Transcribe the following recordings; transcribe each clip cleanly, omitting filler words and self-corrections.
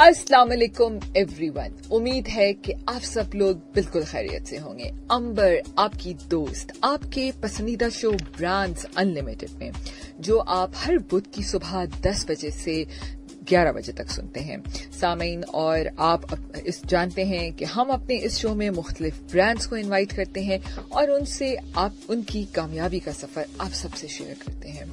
अस्सलाम वालेकुम एवरीवन। उम्मीद है कि आप सब लोग बिल्कुल खैरियत से होंगे। अंबर आपकी दोस्त आपके पसंदीदा शो ब्रांड्स अनलिमिटेड में, जो आप हर बुध की सुबह 10 बजे से 11 बजे तक सुनते हैं सामीन, और आप इस जानते हैं कि हम अपने इस शो में मुख्तलिफ ब्रांड्स को इनवाइट करते हैं और उनसे आप उनकी कामयाबी का सफर आप सबसे शेयर करते हैं।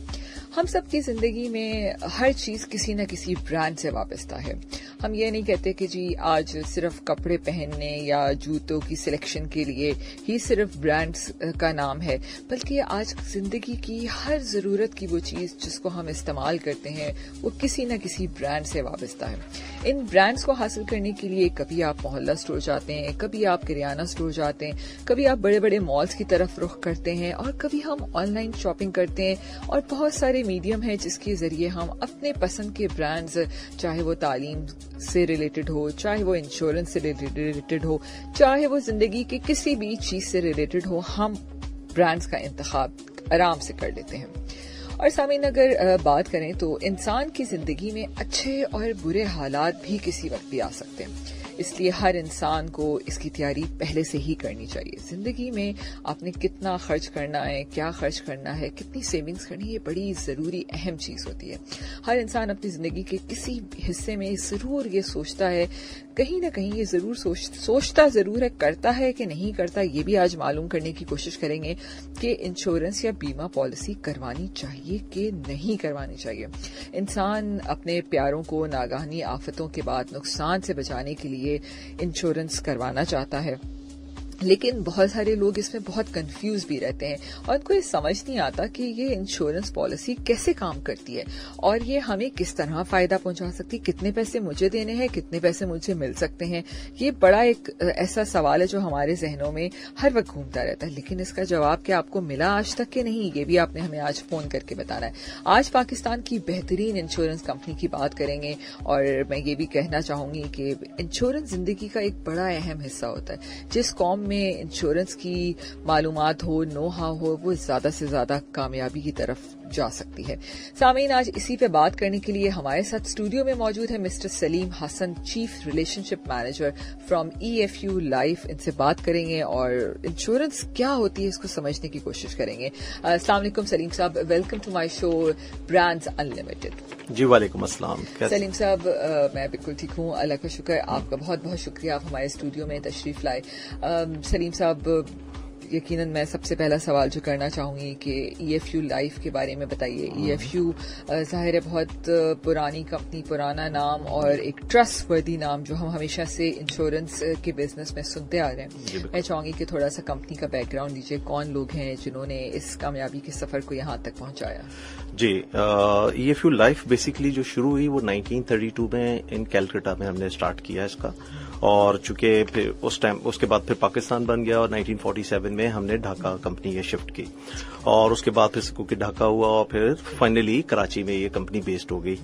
हम सब की जिंदगी में हर चीज किसी न किसी ब्रांड से वाबस्ता है। हम ये नहीं कहते कि जी आज सिर्फ कपड़े पहनने या जूतों की सिलेक्शन के लिए ही सिर्फ ब्रांड्स का नाम है, बल्कि आज जिंदगी की हर जरूरत की वो चीज जिसको हम इस्तेमाल करते हैं वो किसी न किसी ब्रांड से वाबस्ता है। इन ब्रांड्स को हासिल करने के लिए कभी आप मोहल्ला स्टोर जाते हैं, कभी आप किराना स्टोर जाते हैं, कभी आप बड़े बड़े मॉल्स की तरफ रुख करते हैं, और कभी हम ऑनलाइन शॉपिंग करते हैं। और बहुत सारे मीडियम है जिसके जरिए हम अपने पसंद के ब्रांड्स, चाहे वो तालीम से रिलेटेड हो, चाहे वो इंश्योरेंस से रिलेटेड हो, चाहे वो जिंदगी के किसी भी चीज से रिलेटेड हो, हम ब्रांड्स का इंतखाब आराम से कर लेते हैं। और सामीन, अगर बात करें तो इंसान की जिंदगी में अच्छे और बुरे हालात भी किसी वक्त भी आ सकते हैं, इसलिए हर इंसान को इसकी तैयारी पहले से ही करनी चाहिए। जिंदगी में आपने कितना खर्च करना है, क्या खर्च करना है, कितनी सेविंग्स करनी है, ये बड़ी जरूरी अहम चीज होती है। हर इंसान अपनी जिंदगी के किसी हिस्से में जरूर ये सोचता है, कहीं ना कहीं ये जरूर सोचता जरूर है, करता है कि नहीं करता, ये भी आज मालूम करने की कोशिश करेंगे कि इंश्योरेंस या बीमा पॉलिसी करवानी चाहिए कि नहीं करवानी चाहिए। इंसान अपने प्यारों को नागानी आफतों के बाद नुकसान से बचाने के लिए इंश्योरेंस करवाना चाहता है, लेकिन बहुत सारे लोग इसमें बहुत कंफ्यूज भी रहते हैं और उनको ये समझ नहीं आता कि ये इंश्योरेंस पॉलिसी कैसे काम करती है और ये हमें किस तरह फायदा पहुंचा सकती है, कितने पैसे मुझे देने हैं, कितने पैसे मुझे मिल सकते हैं। ये बड़ा एक ऐसा सवाल है जो हमारे जहनों में हर वक्त घूमता रहता है, लेकिन इसका जवाब क्या आपको मिला आज तक के नहीं, ये भी आपने हमें आज फोन करके बताना है। आज पाकिस्तान की बेहतरीन इंश्योरेंस कंपनी की बात करेंगे और मैं ये भी कहना चाहूंगी कि इंश्योरेंस जिंदगी का एक बड़ा अहम हिस्सा होता है। जिस कौम में इंश्योरेंस की मालूमात हो, नो हाउ हो, वो ज्यादा से ज्यादा कामयाबी की तरफ जा सकती है। सामीन, आज इसी पे बात करने के लिए हमारे साथ स्टूडियो में मौजूद है mister Salim Hasan, chief relationship manager from EFU life. इनसे बात करेंगे और इंश्योरेंस क्या होती है इसको समझने की कोशिश करेंगे। अस्सलाम वालेकुम सलीम साहब, welcome to my show brands unlimited. जी वालेकुम अस्सलाम। सलीम साहब, मैं बिल्कुल ठीक हूँ, अल्लाह का शुक्र। आपका बहुत बहुत शुक्रिया, आप हमारे स्टूडियो में तशरीफ लाए। सलीम साहब, यकीनन मैं सबसे पहला सवाल जो करना चाहूंगी कि EFU लाइफ के बारे में बताइए। EFU जाहिर है बहुत पुरानी कंपनी, पुराना नाम और एक ट्रस्टवर्दी नाम जो हम हमेशा से इंश्योरेंस के बिजनेस में सुनते आ रहे हैं। मैं चाहूंगी कि थोड़ा सा कंपनी का बैकग्राउंड दीजिए, कौन लोग हैं जिन्होंने इस कामयाबी के सफर को यहाँ तक पहुंचाया। जी, EFU लाइफ बेसिकली जो शुरू हुई वो 1932 में इन कैलकाटा में हमने स्टार्ट किया इसका, और चूंकि फिर उस टाइम उसके बाद फिर पाकिस्तान बन गया और 1947 में हमने ढाका कंपनी ये शिफ्ट की, और उसके बाद फिर क्योंकि ढाका हुआ और फिर फाइनली कराची में ये कंपनी बेस्ड हो गई।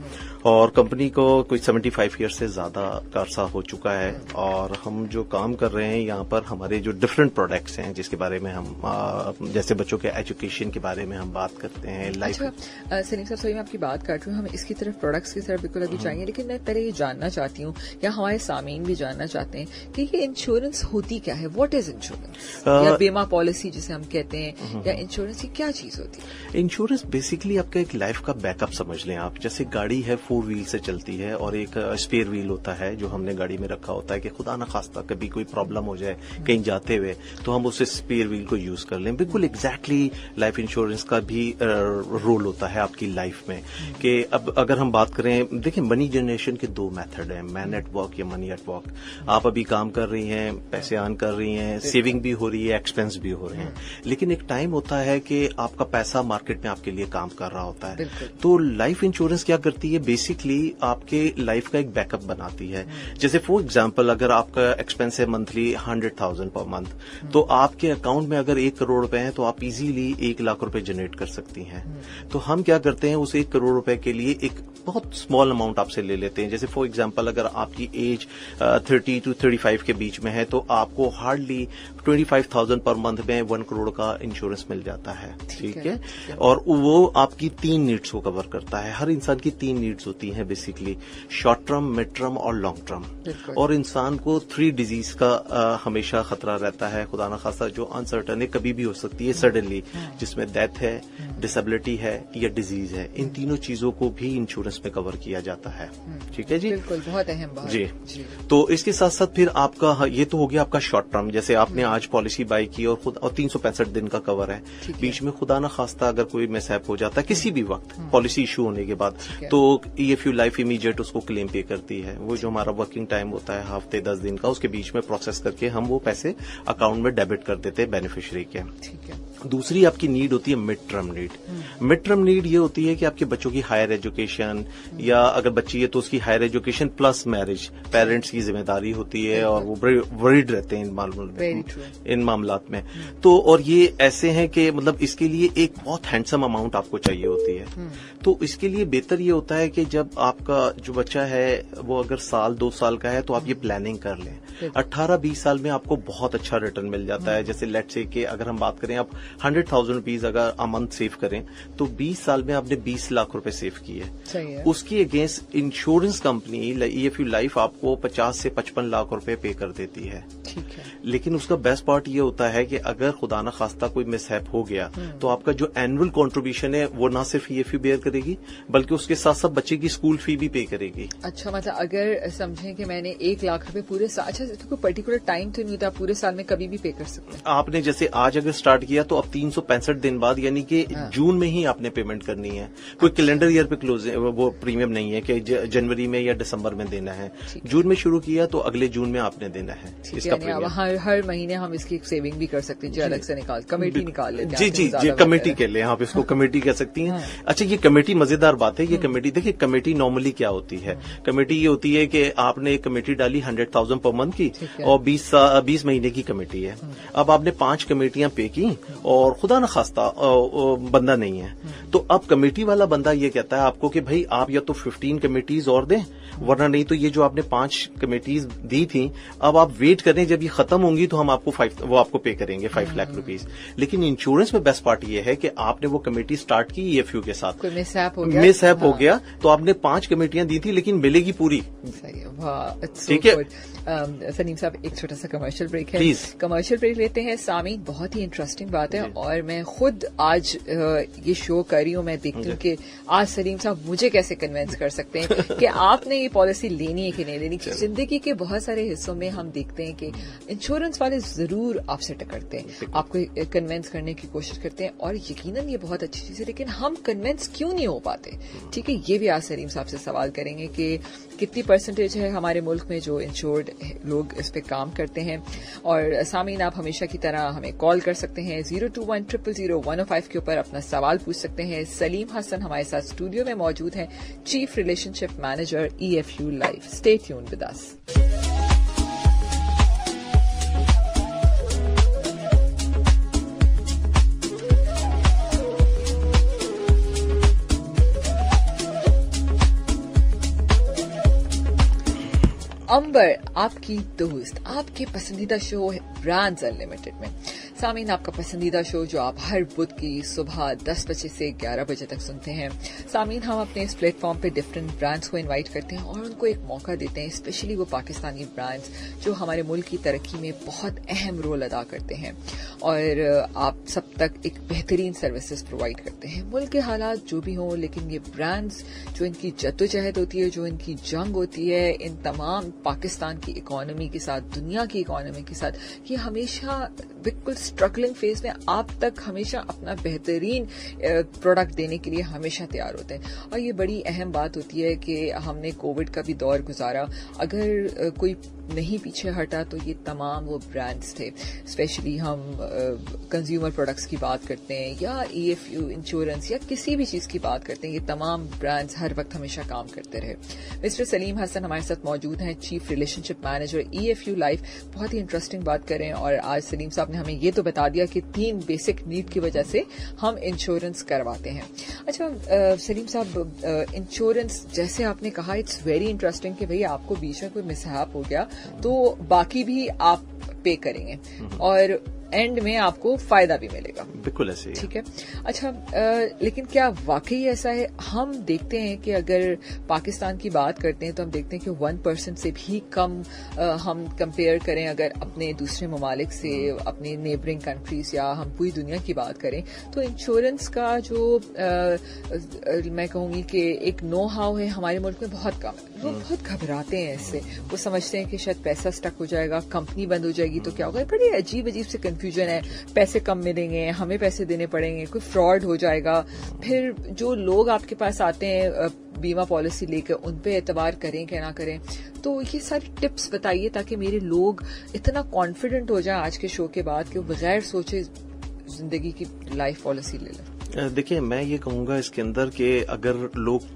और कंपनी को कोई 75 ईयर से ज्यादा का अरसा हो चुका है, और हम जो काम कर रहे हैं यहाँ पर हमारे जो डिफरेंट प्रोडक्ट्स हैं जिसके बारे में हम जैसे बच्चों के एजुकेशन के बारे में हम बात करते हैं। लाइफ सलीम साहब, सॉरी मैं आपकी बात काट रही हूँ, हम इसकी तरफ प्रोडक्ट्स की तरफ बिल्कुल अभी जाएंगे, लेकिन मैं पहले ये जानना चाहती हूँ या हमारे सामीन भी जानना चाहते हैं कि ये इंश्योरेंस होती क्या है। व्हाट इज इंश्योरेंस, या बीमा पॉलिसी जिसे हम कहते हैं, या इंश्योरेंस की क्या चीज होती है? इंश्योरेंस बेसिकली आपका एक लाइफ का बैकअप समझ लें आप। जैसे गाड़ी है 4 व्हील से चलती है और एक स्पेयर व्हील होता है जो हमने गाड़ी में रखा होता है कि खुदा न खास्ता कभी कोई प्रॉब्लम हो जाए कहीं जाते हुए तो हम उस स्पेयर व्हील को यूज कर लें। बिल्कुल एग्जैक्टली लाइफ इंश्योरेंस का भी रोल होता है आपकी लाइफ में। कि अब अगर हम बात करें, देखिए मनी जनरेशन के 2 मेथड हैं, मैन एट वर्क या मनी एट वर्क। आप अभी काम कर रही हैं, पैसे अर्न कर रही हैं, सेविंग भी हो रही है, एक्सपेंस भी हो रहे हैं, लेकिन एक टाइम होता है कि आपका पैसा मार्केट में आपके लिए काम कर रहा होता है। तो लाइफ इंश्योरेंस क्या करती है, बेसिकली आपके लाइफ का एक बैकअप बनाती है। जैसे फॉर एग्जांपल अगर आपका एक्सपेंस है मंथली 100,000 पर मंथ, तो आपके अकाउंट में अगर 1 करोड़ रुपए हैं तो आप इजीली 1 लाख रुपए जनरेट कर सकती हैं। तो हम क्या करते हैं, उस 1 करोड़ रुपए के लिए एक बहुत स्मॉल अमाउंट आपसे ले लेते हैं। जैसे फॉर एग्जांपल अगर आपकी एज 30 to 35 के बीच में है तो आपको हार्डली 25,000 पर मंथ में 1 करोड़ का इंश्योरेंस मिल जाता है। ठीक है, और वो आपकी 3 नीड्स को कवर करता है। हर इंसान की 3 नीड्स होती हैं basically, short term, mid term और लॉन्ग टर्म। और इंसान को 3 डिजीज का हमेशा खतरा रहता है, खुदा न खास्ता जो अनसर्टन है, कभी भी हो सकती है सडनली, जिसमें डेथ है, डिसेबिलिटी है या डिजीज है। इन तीनों चीजों को भी इंश्योरेंस में कवर किया जाता है। ठीक है जी, बिल्कुल, बहुत अहम बात जी। तो इसके साथ साथ फिर आपका ये तो हो गया आपका शॉर्ट टर्म, जैसे आपने आज पॉलिसी बाई की और 365 दिन का कवर है। बीच में खुदा न खास्ता अगर कोई मिसहैप हो जाता है किसी भी वक्त पॉलिसी इशू होने के बाद, तो EFU लाइफ इमीडिएट उसको क्लेम पे करती है। वो जो हमारा वर्किंग टाइम होता है हफ्ते 10 दिन का, उसके बीच में प्रोसेस करके हम वो पैसे अकाउंट में डेबिट कर देते हैं बेनिफिशियरी के। ठीक है। दूसरी आपकी नीड होती है mid term need. Mid term need ये होती है कि आपके बच्चों की हायर एजुकेशन, या अगर बच्ची है तो उसकी higher education plus marriage, parents की जिम्मेदारी होती है और वो वरीड रहते हैं इन मामलात में। तो और ये ऐसे हैं कि मतलब इसके लिए एक बहुत हैंडसम अमाउंट आपको चाहिए होती है। तो इसके लिए बेहतर ये होता है कि जब आपका जो बच्चा है वो अगर 1-2 साल का है तो आप ये प्लानिंग कर लें। 18-20 साल में आपको बहुत अच्छा रिटर्न मिल जाता है। जैसे लेट से कि अगर हम बात करें, आप 100,000 रुपीज अगर अ मंथ सेव करें तो 20 साल में आपने 20 लाख रुपए सेव किए। उसकी against insurance company EFU life आपको 50 से 55 लाख रुपए पे कर देती है। ठीक है। लेकिन उसका बेस्ट पार्ट ये होता है कि अगर खुदा न खास्ता कोई मिसहैप हो गया तो आपका जो एनुअल कंट्रीब्यूशन है वो ना सिर्फ EFU बेयर करेगी बल्कि उसके साथ साथ बच्चे की स्कूल फी भी पे करेगी। अच्छा, मतलब अगर समझें कि मैंने 1 लाख रुपए पूरे साल, अच्छा कोई पर्टिकुलर टाइम तो नहीं होता, पूरे साल में कभी भी पे कर सकते हैं? आपने जैसे आज अगर स्टार्ट किया तो अब 365 दिन बाद यानी कि जून में ही आपने पेमेंट करनी है। कोई कैलेंडर ईयर पे क्लोज वो प्रीमियम नहीं है कि जनवरी में या दिसंबर में देना है। जून में शुरू किया तो अगले जून में आपने देना है इसका प्रीमियम। हर महीने हम इसकी सेविंग भी कर सकते हैं जो अलग से कमेटी निकाल लेते हैं। जी, कमेटी के लिए आप इसको कमेटी कह सकती हैं। अच्छा, ये कमेटी मजेदार बात है। ये कमेटी देखिए, कमेटी नॉर्मली क्या होती है? कमेटी ये होती है कि आपने एक कमेटी डाली 100,000 पर मंथ की और 20 महीने की कमेटी है। अब आपने 5 कमेटियां पे की और खुदा न खास्ता बंदा नहीं है, तो अब कमेटी वाला बंदा ये कहता है आपको कि भाई आप या तो 15 कमेटीज और दें, वरना नहीं तो ये जो आपने 5 कमेटीज दी थी अब आप वेट करें, जब ये खत्म होंगी तो हम आपको वो आपको पे करेंगे 5 लाख रुपीज। लेकिन इंश्योरेंस में बेस्ट पार्ट ये है कि आपने वो कमेटी स्टार्ट की EFU के साथ, मिसहैप हो गया तो आपने 5 कमेटियां दी थी लेकिन मिलेगी पूरी। ठीक है। सलीम साहब, एक छोटा सा कमर्शियल ब्रेक है, कमर्शियल ब्रेक लेते हैं। सामीन, बहुत ही इंटरेस्टिंग बात है और मैं खुद आज ये शो कर रही हूँ, मैं देखती हूँ कि आज सलीम साहब मुझे कैसे कन्विंस कर सकते हैं कि आपने ये पॉलिसी लेनी है कि नहीं लेनी। जिंदगी के बहुत सारे हिस्सों में हम देखते हैं कि इंश्योरेंस वाले जरूर आपसे टकरते हैं, आपको कन्विंस करने की कोशिश करते हैं और यकीनन ये बहुत अच्छी चीज है, लेकिन हम कन्विंस क्यों नहीं हो पाते? ठीक है, ये भी आज सलीम साहब से सवाल करेंगे कि कितनी परसेंटेज है हमारे मुल्क में जो इंश्योर्ड लोग इस पे काम करते हैं। और सामीन, आप हमेशा की तरह हमें कॉल कर सकते हैं 021000105 के ऊपर अपना सवाल पूछ सकते हैं। सलीम हसन हमारे साथ स्टूडियो में मौजूद हैं, chief relationship manager EFU life. Stay tuned with us. Ambar, आपकी दोस्त, आपके पसंदीदा शो है ब्रांड्स अनलिमिटेड में। सामीन, आपका पसंदीदा शो जो आप हर बुध की सुबह 10 बजे से 11 बजे तक सुनते हैं। सामीन, हम अपने इस प्लेटफॉर्म पे डिफरेंट ब्रांड्स को इनवाइट करते हैं और उनको एक मौका देते हैं, स्पेशली वो पाकिस्तानी ब्रांड्स जो हमारे मुल्क की तरक्की में बहुत अहम रोल अदा करते हैं और आप सब तक एक बेहतरीन सर्विसेज प्रोवाइड करते हैं। मुल्क के हालात जो भी हों, लेकिन ये ब्रांड्स जो इनकी जद्दोजहद होती है, जो इनकी जंग होती है इन तमाम पाकिस्तान की इकोनॉमी के साथ, दुनिया की इकोनॉमी के साथ, ये हमेशा बिल्कुल स्ट्रगलिंग फेज में आप तक हमेशा अपना बेहतरीन प्रोडक्ट देने के लिए हमेशा तैयार होते हैं। और ये बड़ी अहम बात होती है कि हमने कोविड का भी दौर गुजारा, अगर कोई नहीं पीछे हटा तो ये तमाम वो ब्रांड्स थे। स्पेशली हम कंज्यूमर प्रोडक्ट्स की बात करते हैं या EFU इंश्योरेंस या किसी भी चीज की बात करते हैं, ये तमाम ब्रांड्स हर वक्त हमेशा काम करते रहे। मिस्टर सलीम हसन हमारे साथ मौजूद हैं, chief relationship manager EFU life. बहुत ही इंटरेस्टिंग बात करें और आज सलीम साहब आपने हमें ये तो बता दिया कि 3 बेसिक नीड की वजह से हम इंश्योरेंस करवाते हैं। अच्छा सलीम साहब, इंश्योरेंस जैसे आपने कहा इट्स वेरी इंटरेस्टिंग कि भैया आपको बीच में कोई मिसहैप हो गया तो बाकी भी आप पे करेंगे और एंड में आपको फायदा भी मिलेगा। बिल्कुल ऐसे ही। ठीक है। अच्छा लेकिन क्या वाकई ऐसा है? हम देखते हैं कि अगर पाकिस्तान की बात करते हैं तो हम देखते हैं कि 1% से भी कम हम कंपेयर करें अगर अपने दूसरे ममालिक से, अपने नेबरिंग कंट्रीज या हम पूरी दुनिया की बात करें तो इंश्योरेंस का जो मैं कहूंगी कि एक नो हाउ है हमारे मुल्क में बहुत कम है। लोग बहुत घबराते हैं इससे, वो समझते हैं कि शायद पैसा स्टक हो जाएगा, कंपनी बंद हो जाएगी तो क्या होगा। बड़ी अजीब अजीब से कंफ्यूजन है, पैसे कम मिलेंगे, हमें पैसे देने पड़ेंगे, कोई फ्रॉड हो जाएगा। फिर जो लोग आपके पास आते हैं बीमा पॉलिसी लेकर, उन पे एतबार करें क्या ना करें। तो ये सारी टिप्स बताइए ताकि मेरे लोग इतना कॉन्फिडेंट हो जाए आज के शो के बाद कि वो बगैर सोचे जिंदगी की लाइफ पॉलिसी ले लें। देखिए मैं ये कहूंगा इसके अंदर कि अगर लोग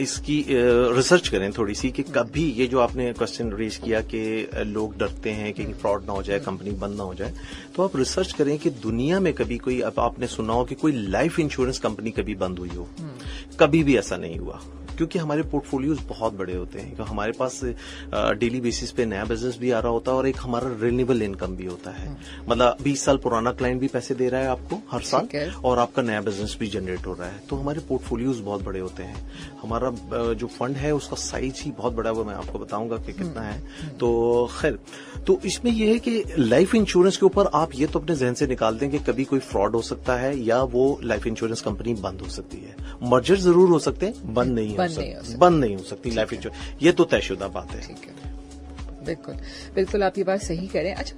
इसकी रिसर्च करें थोड़ी सी कि कभी ये जो आपने क्वेश्चन रेज किया कि लोग डरते हैं कि फ्रॉड ना हो जाए, कंपनी बंद ना हो जाए, तो आप रिसर्च करें कि दुनिया में कभी कोई, अब आपने सुना हो कि कोई लाइफ इंश्योरेंस कंपनी कभी बंद हुई हो। कभी भी ऐसा नहीं हुआ, क्योंकि हमारे पोर्टफोलियोज बहुत बड़े होते हैं। हमारे पास डेली बेसिस पे नया बिजनेस भी आ रहा होता है और एक हमारा रिन्यूएबल इनकम भी होता है। मतलब 20 साल पुराना क्लाइंट भी पैसे दे रहा है आपको हर साल और आपका नया बिजनेस भी जनरेट हो रहा है। तो हमारे पोर्टफोलियोज बहुत बड़े होते हैं। हमारा जो फंड है उसका साइज ही बहुत बड़ा है, वो मैं आपको बताऊंगा कि कितना है। तो खैर, तो इसमें यह है कि लाइफ इंश्योरेंस के ऊपर आप ये तो अपने जहन से निकाल दें कि कभी कोई फ्रॉड हो सकता है या वो लाइफ इंश्योरेंस कंपनी बंद हो सकती है। मर्जर जरूर हो सकते हैं, बंद नहीं हो सकती लाइफ इंश्योरेंस, ये तो तयशुदा बात है। ठीक है, बिल्कुल बिल्कुल आप ये बात सही करें। अच्छा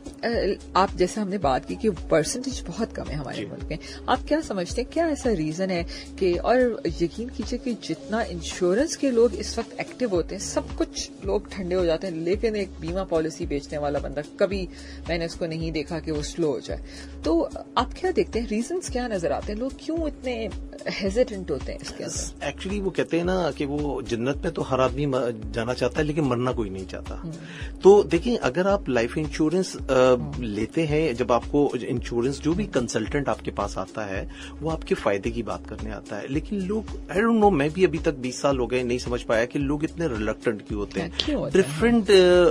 आप जैसे हमने बात की कि परसेंटेज बहुत कम है हमारे मुल्क में, आप क्या समझते हैं क्या ऐसा रीजन है कि, और यकीन कीजिए कि जितना इंश्योरेंस के लोग इस वक्त एक्टिव होते हैं सब कुछ लोग ठंडे हो जाते हैं, लेकिन एक बीमा पॉलिसी बेचने वाला बंदा कभी मैंने उसको नहीं देखा कि वो स्लो हो जाए। तो आप क्या देखते हैं, रीजंस क्या नजर आते हैं, लोग क्यों इतने हेजिटेंट होते हैं इसके अंदर? एक्चुअली वो कहते हैं ना कि वो जन्नत में तो हर आदमी जाना चाहता है लेकिन मरना कोई नहीं चाहता। तो देखिए अगर आप लाइफ इंश्योरेंस लेते हैं, जब आपको इंश्योरेंस जो भी कंसल्टेंट आपके पास आता है वो आपके फायदे की बात करने आता है, लेकिन लोग आई डोंट नो, मैं भी अभी तक 20 साल हो गए नहीं समझ पाया कि लोग इतने रिलक्टेंट क्यों होते हैं। डिफरेंट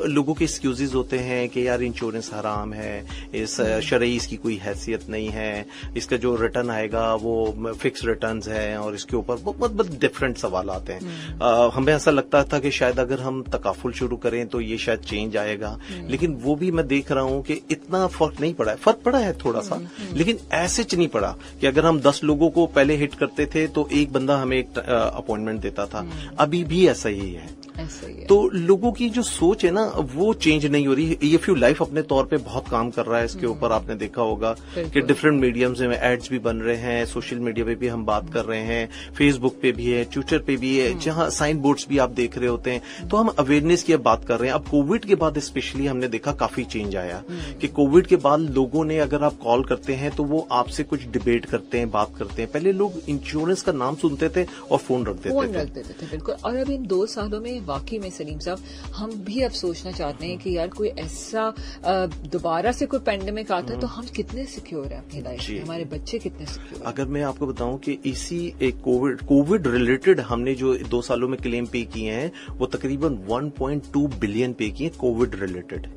लोगों के एक्सक्यूजेज होते हैं कि यार इंश्योरेंस हराम है, इस शरई इसकी कोई हैसियत नहीं है, इसका जो रिटर्न आएगा वो फिक्स रिटर्न है और इसके ऊपर बहुत डिफरेंट सवाल आते हैं। हमें ऐसा लगता था कि शायद अगर हम तकाफुल शुरू करें तो ये शायद चेंज आएगा, लेकिन वो भी मैं देख रहा हूं कि इतना फर्क नहीं पड़ा है। फर्क पड़ा है थोड़ा सा, लेकिन ऐसे च नहीं पड़ा कि अगर हम 10 लोगों को पहले हिट करते थे तो एक बंदा हमें एक अपॉइंटमेंट देता था, अभी भी ऐसा ही है। तो लोगों की जो सोच है ना वो चेंज नहीं हो रही। ये फ्यू लाइफ अपने तौर पे बहुत काम कर रहा है इसके ऊपर, आपने देखा होगा कि डिफरेंट मीडियम्स में एड्स भी बन रहे हैं, सोशल मीडिया पे भी हम बात कर रहे हैं, फेसबुक पे भी है, ट्विटर पे भी है, जहां साइन बोर्ड्स भी आप देख रहे होते हैं। तो हम अवेयरनेस की बात कर रहे हैं। अब कोविड के बाद स्पेशली हमने देखा काफी चेंज आया कि कोविड के बाद लोगों ने, अगर आप कॉल करते हैं तो वो आपसे कुछ डिबेट करते हैं, बात करते हैं। पहले लोग इंश्योरेंस का नाम सुनते थे और फोन रख देते थे। बिल्कुल। और अब इन 2 सालों में वाकई में सलीम साहब हम भी अब सोचना चाहते हैं कि यार कोई ऐसा दोबारा से कोई पेंडेमिक आता है तो हम कितने सिक्योर हैं अपनी लाइफ में, हमारे बच्चे कितने सिक्योर हैं। अगर मैं आपको बताऊं कि इसी एक कोविड रिलेटेड हमने जो 2 सालों में क्लेम पे किए हैं वो तकरीबन 1.2 बिलियन पे किए कोविड रिलेटेड।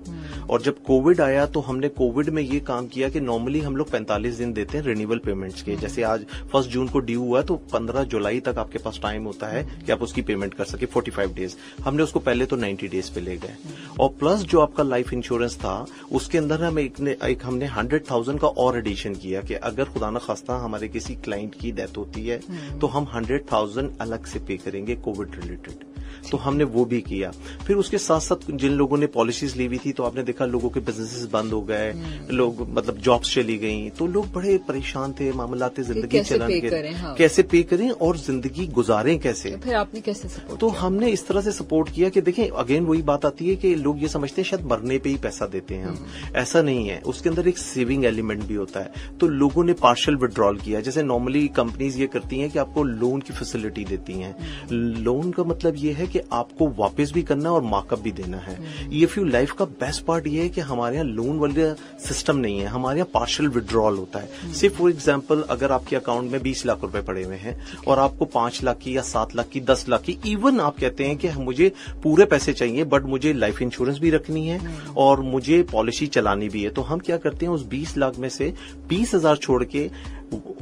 और जब कोविड आया तो हमने कोविड में ये काम किया कि नॉर्मली हम लोग 45 दिन देते हैं रिन्यूअल पेमेंट्स के। जैसे आज 1 जून को ड्यू हुआ तो 15 जुलाई तक आपके पास टाइम होता है कि आप उसकी पेमेंट कर सके, 45 डेज। हमने उसको पहले तो 90 डेज पे ले गए। और प्लस जो आपका लाइफ इंश्योरेंस था उसके अंदर हमने 100,000 का और एडिशन किया कि अगर खुदा न खास्ता हमारे किसी क्लाइंट की डेथ होती है तो हम 100,000 अलग से पे करेंगे कोविड रिलेटेड। तो हमने वो भी किया। फिर उसके साथ साथ जिन लोगों ने पॉलिसीज ली हुई थी तो आपने देखा लोगों के बिजनेसेस बंद हो गए, लोग मतलब जॉब्स चली गई, तो लोग बड़े परेशान थे, मामलाते जिंदगी चलाने के कैसे पे करें और जिंदगी गुजारें कैसे। फिर आपने कैसे सपोर्ट तो हमने इस तरह से सपोर्ट किया कि देखें अगेन वही बात आती है कि लोग ये समझते हैं शायद मरने पे ही पैसा देते हैं हम, ऐसा नहीं है। उसके अंदर एक सेविंग एलिमेंट भी होता है। तो लोगों ने पार्शियल विड्रॉल किया। जैसे नॉर्मली कंपनीज ये करती हैं कि आपको लोन की फैसिलिटी देती हैं। लोन का मतलब ये है कि आपको वापस भी करना है और मार्कअप भी देना है। ईएफयू लाइफ का बेस्ट पार्ट ये है कि हमारे यहाँ लोन वाला सिस्टम नहीं है, हमारे यहाँ पार्शियल विड्रॉल होता है। सिर्फ फॉर एग्जाम्पल अगर आपके अकाउंट में 20 लाख रुपए पड़े हुए हैं और आपको 5 लाख की या 7 लाख की 10 लाख की, इवन आप कहते हैं कि मुझे पूरे पैसे चाहिए बट मुझे लाइफ इंश्योरेंस भी रखनी है और मुझे पॉलिसी चलानी भी है, तो हम क्या करते हैं उस 20 लाख में से 20,000 छोड़ के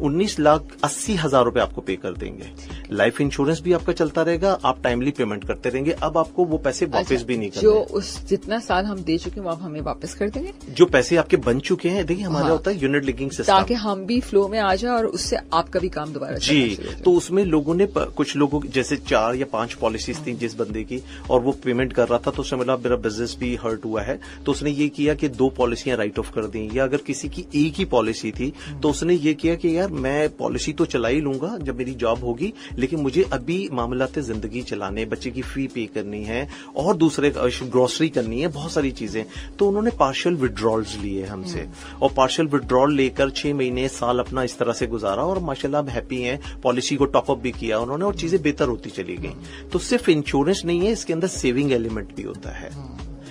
19,80,000 रुपए आपको पे कर देंगे। लाइफ इंश्योरेंस भी आपका चलता रहेगा, आप टाइमली पेमेंट करते रहेंगे, अब आपको वो पैसे वापस भी नहीं करने। जो उस जितना साल हम दे चुके हैं वो आप हमें वापस कर देंगे, जो पैसे आपके बन चुके हैं। देखिए हमारा होता है यूनिट लिंकिंग सिस्टम, ताकि हम भी फ्लो में आ जाए और उससे आपका भी काम दोबारा जी। तो उसमें लोगों ने कुछ लोगों जैसे 4 या 5 पॉलिसीज थी जिस बंदे की, और वो पेमेंट कर रहा था तो उसने मेरा बिजनेस भी हर्ट हुआ है, तो उसने ये किया कि 2 पॉलिसियां राइट ऑफ कर दी। या अगर किसी की एक ही पॉलिसी थी तो उसने ये किया कि यार मैं पॉलिसी तो चला ही लूंगा जब मेरी जॉब होगी, लेकिन मुझे अभी मामलाते जिंदगी चलाने, बच्चे की फी पे करनी है और दूसरे ग्रोसरी करनी है, बहुत सारी चीजें। तो उन्होंने पार्शियल विड्रॉल्स लिए हमसे और पार्शियल विड्रॉल लेकर 6 महीने साल अपना इस तरह से गुजारा और माशाल्लाह अब हैप्पी हैं। पॉलिसी को टॉपअप भी किया उन्होंने और चीजें बेहतर होती चली गई। तो सिर्फ इंश्योरेंस नहीं है, इसके अंदर सेविंग एलिमेंट भी होता है।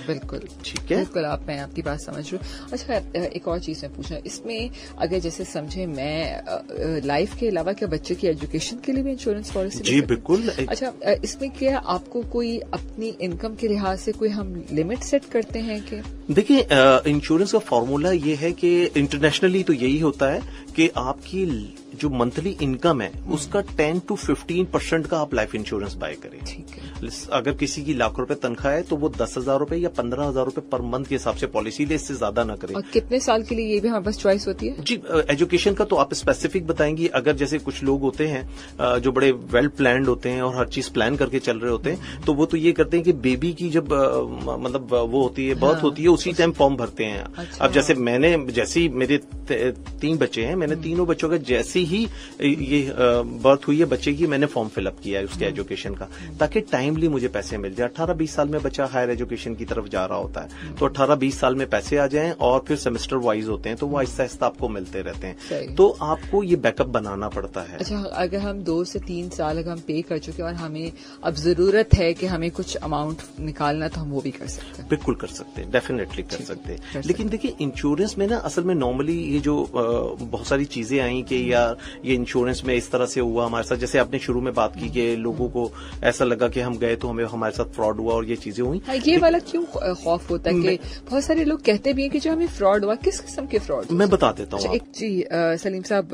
बिल्कुल ठीक है, बिल्कुल मैं आपकी बात समझ रही हूँ। अच्छा, एक और चीज मैं पूछना, इसमें अगर जैसे समझे मैं लाइफ के अलावा क्या बच्चे की एजुकेशन के लिए भी इंश्योरेंस पॉलिसी? जी बिल्कुल। अच्छा, इसमें क्या आपको कोई अपनी इनकम के लिहाज से कोई हम लिमिट सेट करते हैं कि? देखिए इंश्योरेंस का फॉर्मूला ये है कि इंटरनेशनली तो यही होता है कि आपकी जो मंथली इनकम है उसका 10 to 15% का आप लाइफ इंश्योरेंस बाय करें। ठीक है। अगर किसी की लाख रुपए तनख्वाह है तो वो 10,000 रुपए या 15,000 रुपए पर मंथ के हिसाब से पॉलिसी ले, इससे ज्यादा ना करें। और कितने साल के लिए ये भी हमारे पास चॉइस होती है? जी एजुकेशन का तो आप स्पेसिफिक बताएंगी। अगर जैसे कुछ लोग होते हैं जो बड़े वेल प्लान्ड होते हैं और हर चीज प्लान करके चल रहे होते हैं, तो वो तो ये करते हैं कि बेबी की जब मतलब वो होती है, बर्थ होती है, उसी टाइम फॉर्म भरते हैं। अच्छा। अब जैसे ही मेरे 3 बच्चे हैं, मैंने तीनों बच्चों का जैसे ही ये बर्थ हुई है बच्चे की, मैंने फॉर्म फिलअप किया है उसके एजुकेशन का, ताकि टाइमली मुझे पैसे मिल जाए। 18-20 साल में बच्चा हायर एजुकेशन की तरफ जा रहा होता है, तो 18-20 साल में पैसे आ जाएं और फिर सेमेस्टर वाइज होते हैं, तो वो आहिस्ता आहिस्ता आपको मिलते रहते हैं। तो आपको ये बैकअप बनाना पड़ता है। अच्छा, अगर हम 2 से 3 साल अगर हम पे कर चुके और हमें अब जरूरत है कि हमें कुछ अमाउंट निकालना, तो हम वो भी कर सकते हैं? बिल्कुल कर सकते हैं, डेफिनेटली कर सकते हैं। लेकिन देखिए इंश्योरेंस में ना असल में नॉर्मली ये जो बहुत सारी चीजें आई कि यार ये इंश्योरेंस में इस तरह से हुआ हमारे साथ, जैसे आपने शुरू में बात की कि लोगों को ऐसा लगा कि हम गए तो हमें हमारे साथ फ्रॉड हुआ और ये चीजें हुई। ये वाला क्यों खौफ होता है कि बहुत सारे लोग कहते भी हैं कि जो हमें फ्रॉड हुआ, किस किस्म के फ्रॉड? मैं बता देता हूँ। जी सलीम साहब,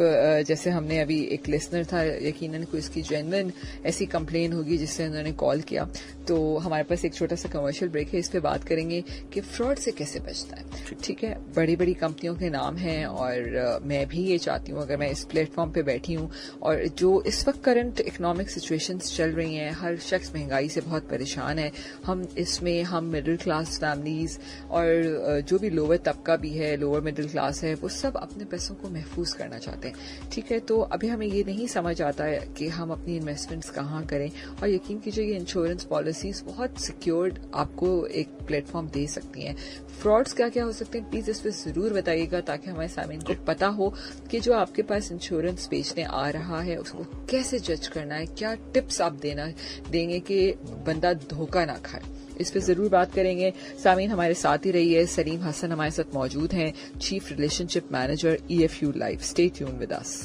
जैसे हमने अभी एक लिसनर था, यकीनन कोई इसकी जेन्युइन ऐसी कंप्लेन होगी जिससे उन्होंने कॉल किया, तो हमारे पास एक छोटा सा कमर्शियल ब्रेक है, इस पे बात करेंगे कि फ्रॉड से कैसे बचता है। ठीक है, बड़ी बड़ी कंपनियों के नाम हैं और मैं भी ये चाहती हूँ, अगर मैं इस प्लेटफॉर्म पे बैठी हूँ और जो इस वक्त करंट इकोनॉमिक सिचुएशंस चल रही हैं, हर शख्स महंगाई से बहुत परेशान है, हम मिडिल क्लास फैमिलीज और जो भी लोअर तबका भी है, लोअर मिडिल क्लास है, वो सब अपने पैसों को महफूज करना चाहते हैं। ठीक है, तो अभी हमें ये नहीं समझ आता है कि हम अपनी इन्वेस्टमेंट्स कहाँ करें, और यकीन कीजिए ये इंश्योरेंस पॉलिसीज बहुत सिक्योर्ड आपको एक प्लेटफॉर्म दे सकती हैं। फ्रॉड्स क्या क्या हो सकते हैं, प्लीज इस पर जरूर बताइएगा ताकि हमारे सामने को पता हो कि जो आपके पास इंश्योरेंस बेचने आ रहा है उसको कैसे जज करना है, क्या टिप्स आप देंगे कि बंदा धोखा ना खाए। इस पर जरूर बात करेंगे। सामीन हमारे साथ ही रहिए। सलीम हसन हमारे साथ मौजूद हैं, chief relationship manager EFU life. Stay tune with us.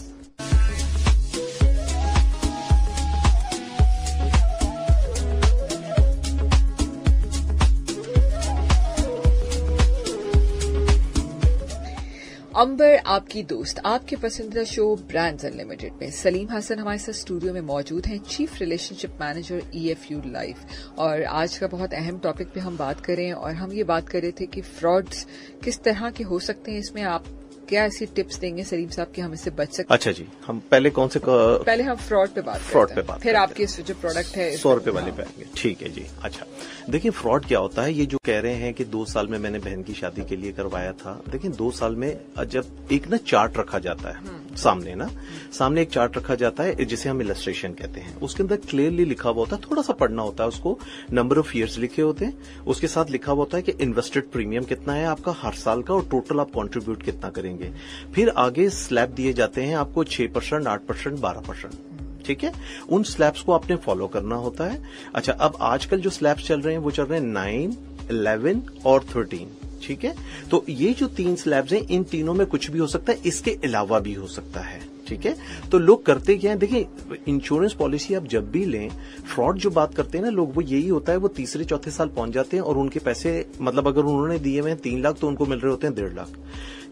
Ambar आपकी दोस्त, आपके पसंदीदा शो ब्रांड्स अनलिमिटेड में सलीम हसन हमारे साथ स्टूडियो में मौजूद हैं, chief relationship manager EFU life. और आज का बहुत अहम टॉपिक पे हम बात करें और हम ये बात कर रहे थे कि फ्रॉड्स किस तरह के हो सकते हैं। इसमें आप क्या ऐसी टिप्स देंगे सलीम साहब कि हम इससे बच सकते? अच्छा जी, हम पहले कौन से पहले हम फ्रॉड पे बात फिर आपके जो प्रोडक्ट है 100 रुपए वाले पे आएंगे। ठीक है जी। अच्छा देखिए फ्रॉड क्या होता है, ये जो कह रहे हैं कि 2 साल में मैंने बहन की शादी के लिए करवाया था, देखिए 2 साल में जब एक ना चार्ट रखा जाता है सामने एक चार्ट रखा जाता है जिसे हम इलस्ट्रेशन कहते हैं, उसके अंदर क्लियरली लिखा हुआ होता है, थोड़ा सा पढ़ना होता है उसको, नंबर ऑफ ईयर्स लिखे होते हैं, उसके साथ लिखा हुआ होता है कि इन्वेस्टेड प्रीमियम कितना है आपका हर साल का और टोटल आप कंट्रीब्यूट कितना करेंगे। फिर आगे स्लैब दिए जाते हैं आपको 6%, 8%, 12%। ठीक है, उन स्लैब्स को आपने फॉलो करना होता है। अच्छा, अब आजकल जो स्लैब्स चल रहे हैं वो चल रहे हैं 9, 11 और 13, ठीक है। तो ये जो 3 स्लैब्स हैं, इन तीनों में कुछ भी हो सकता है, इसके अलावा भी हो सकता है, ठीक है। तो लोग करते क्या है, देखिए इंश्योरेंस पॉलिसी आप जब भी लें, फ्रॉड जो बात करते हैं ना लोग, वो यही होता है, वो तीसरे चौथे साल पहुंच जाते हैं और उनके पैसे, मतलब अगर उन्होंने दिए हुए हैं 3 लाख तो उनको मिल रहे होते हैं 1.5 लाख।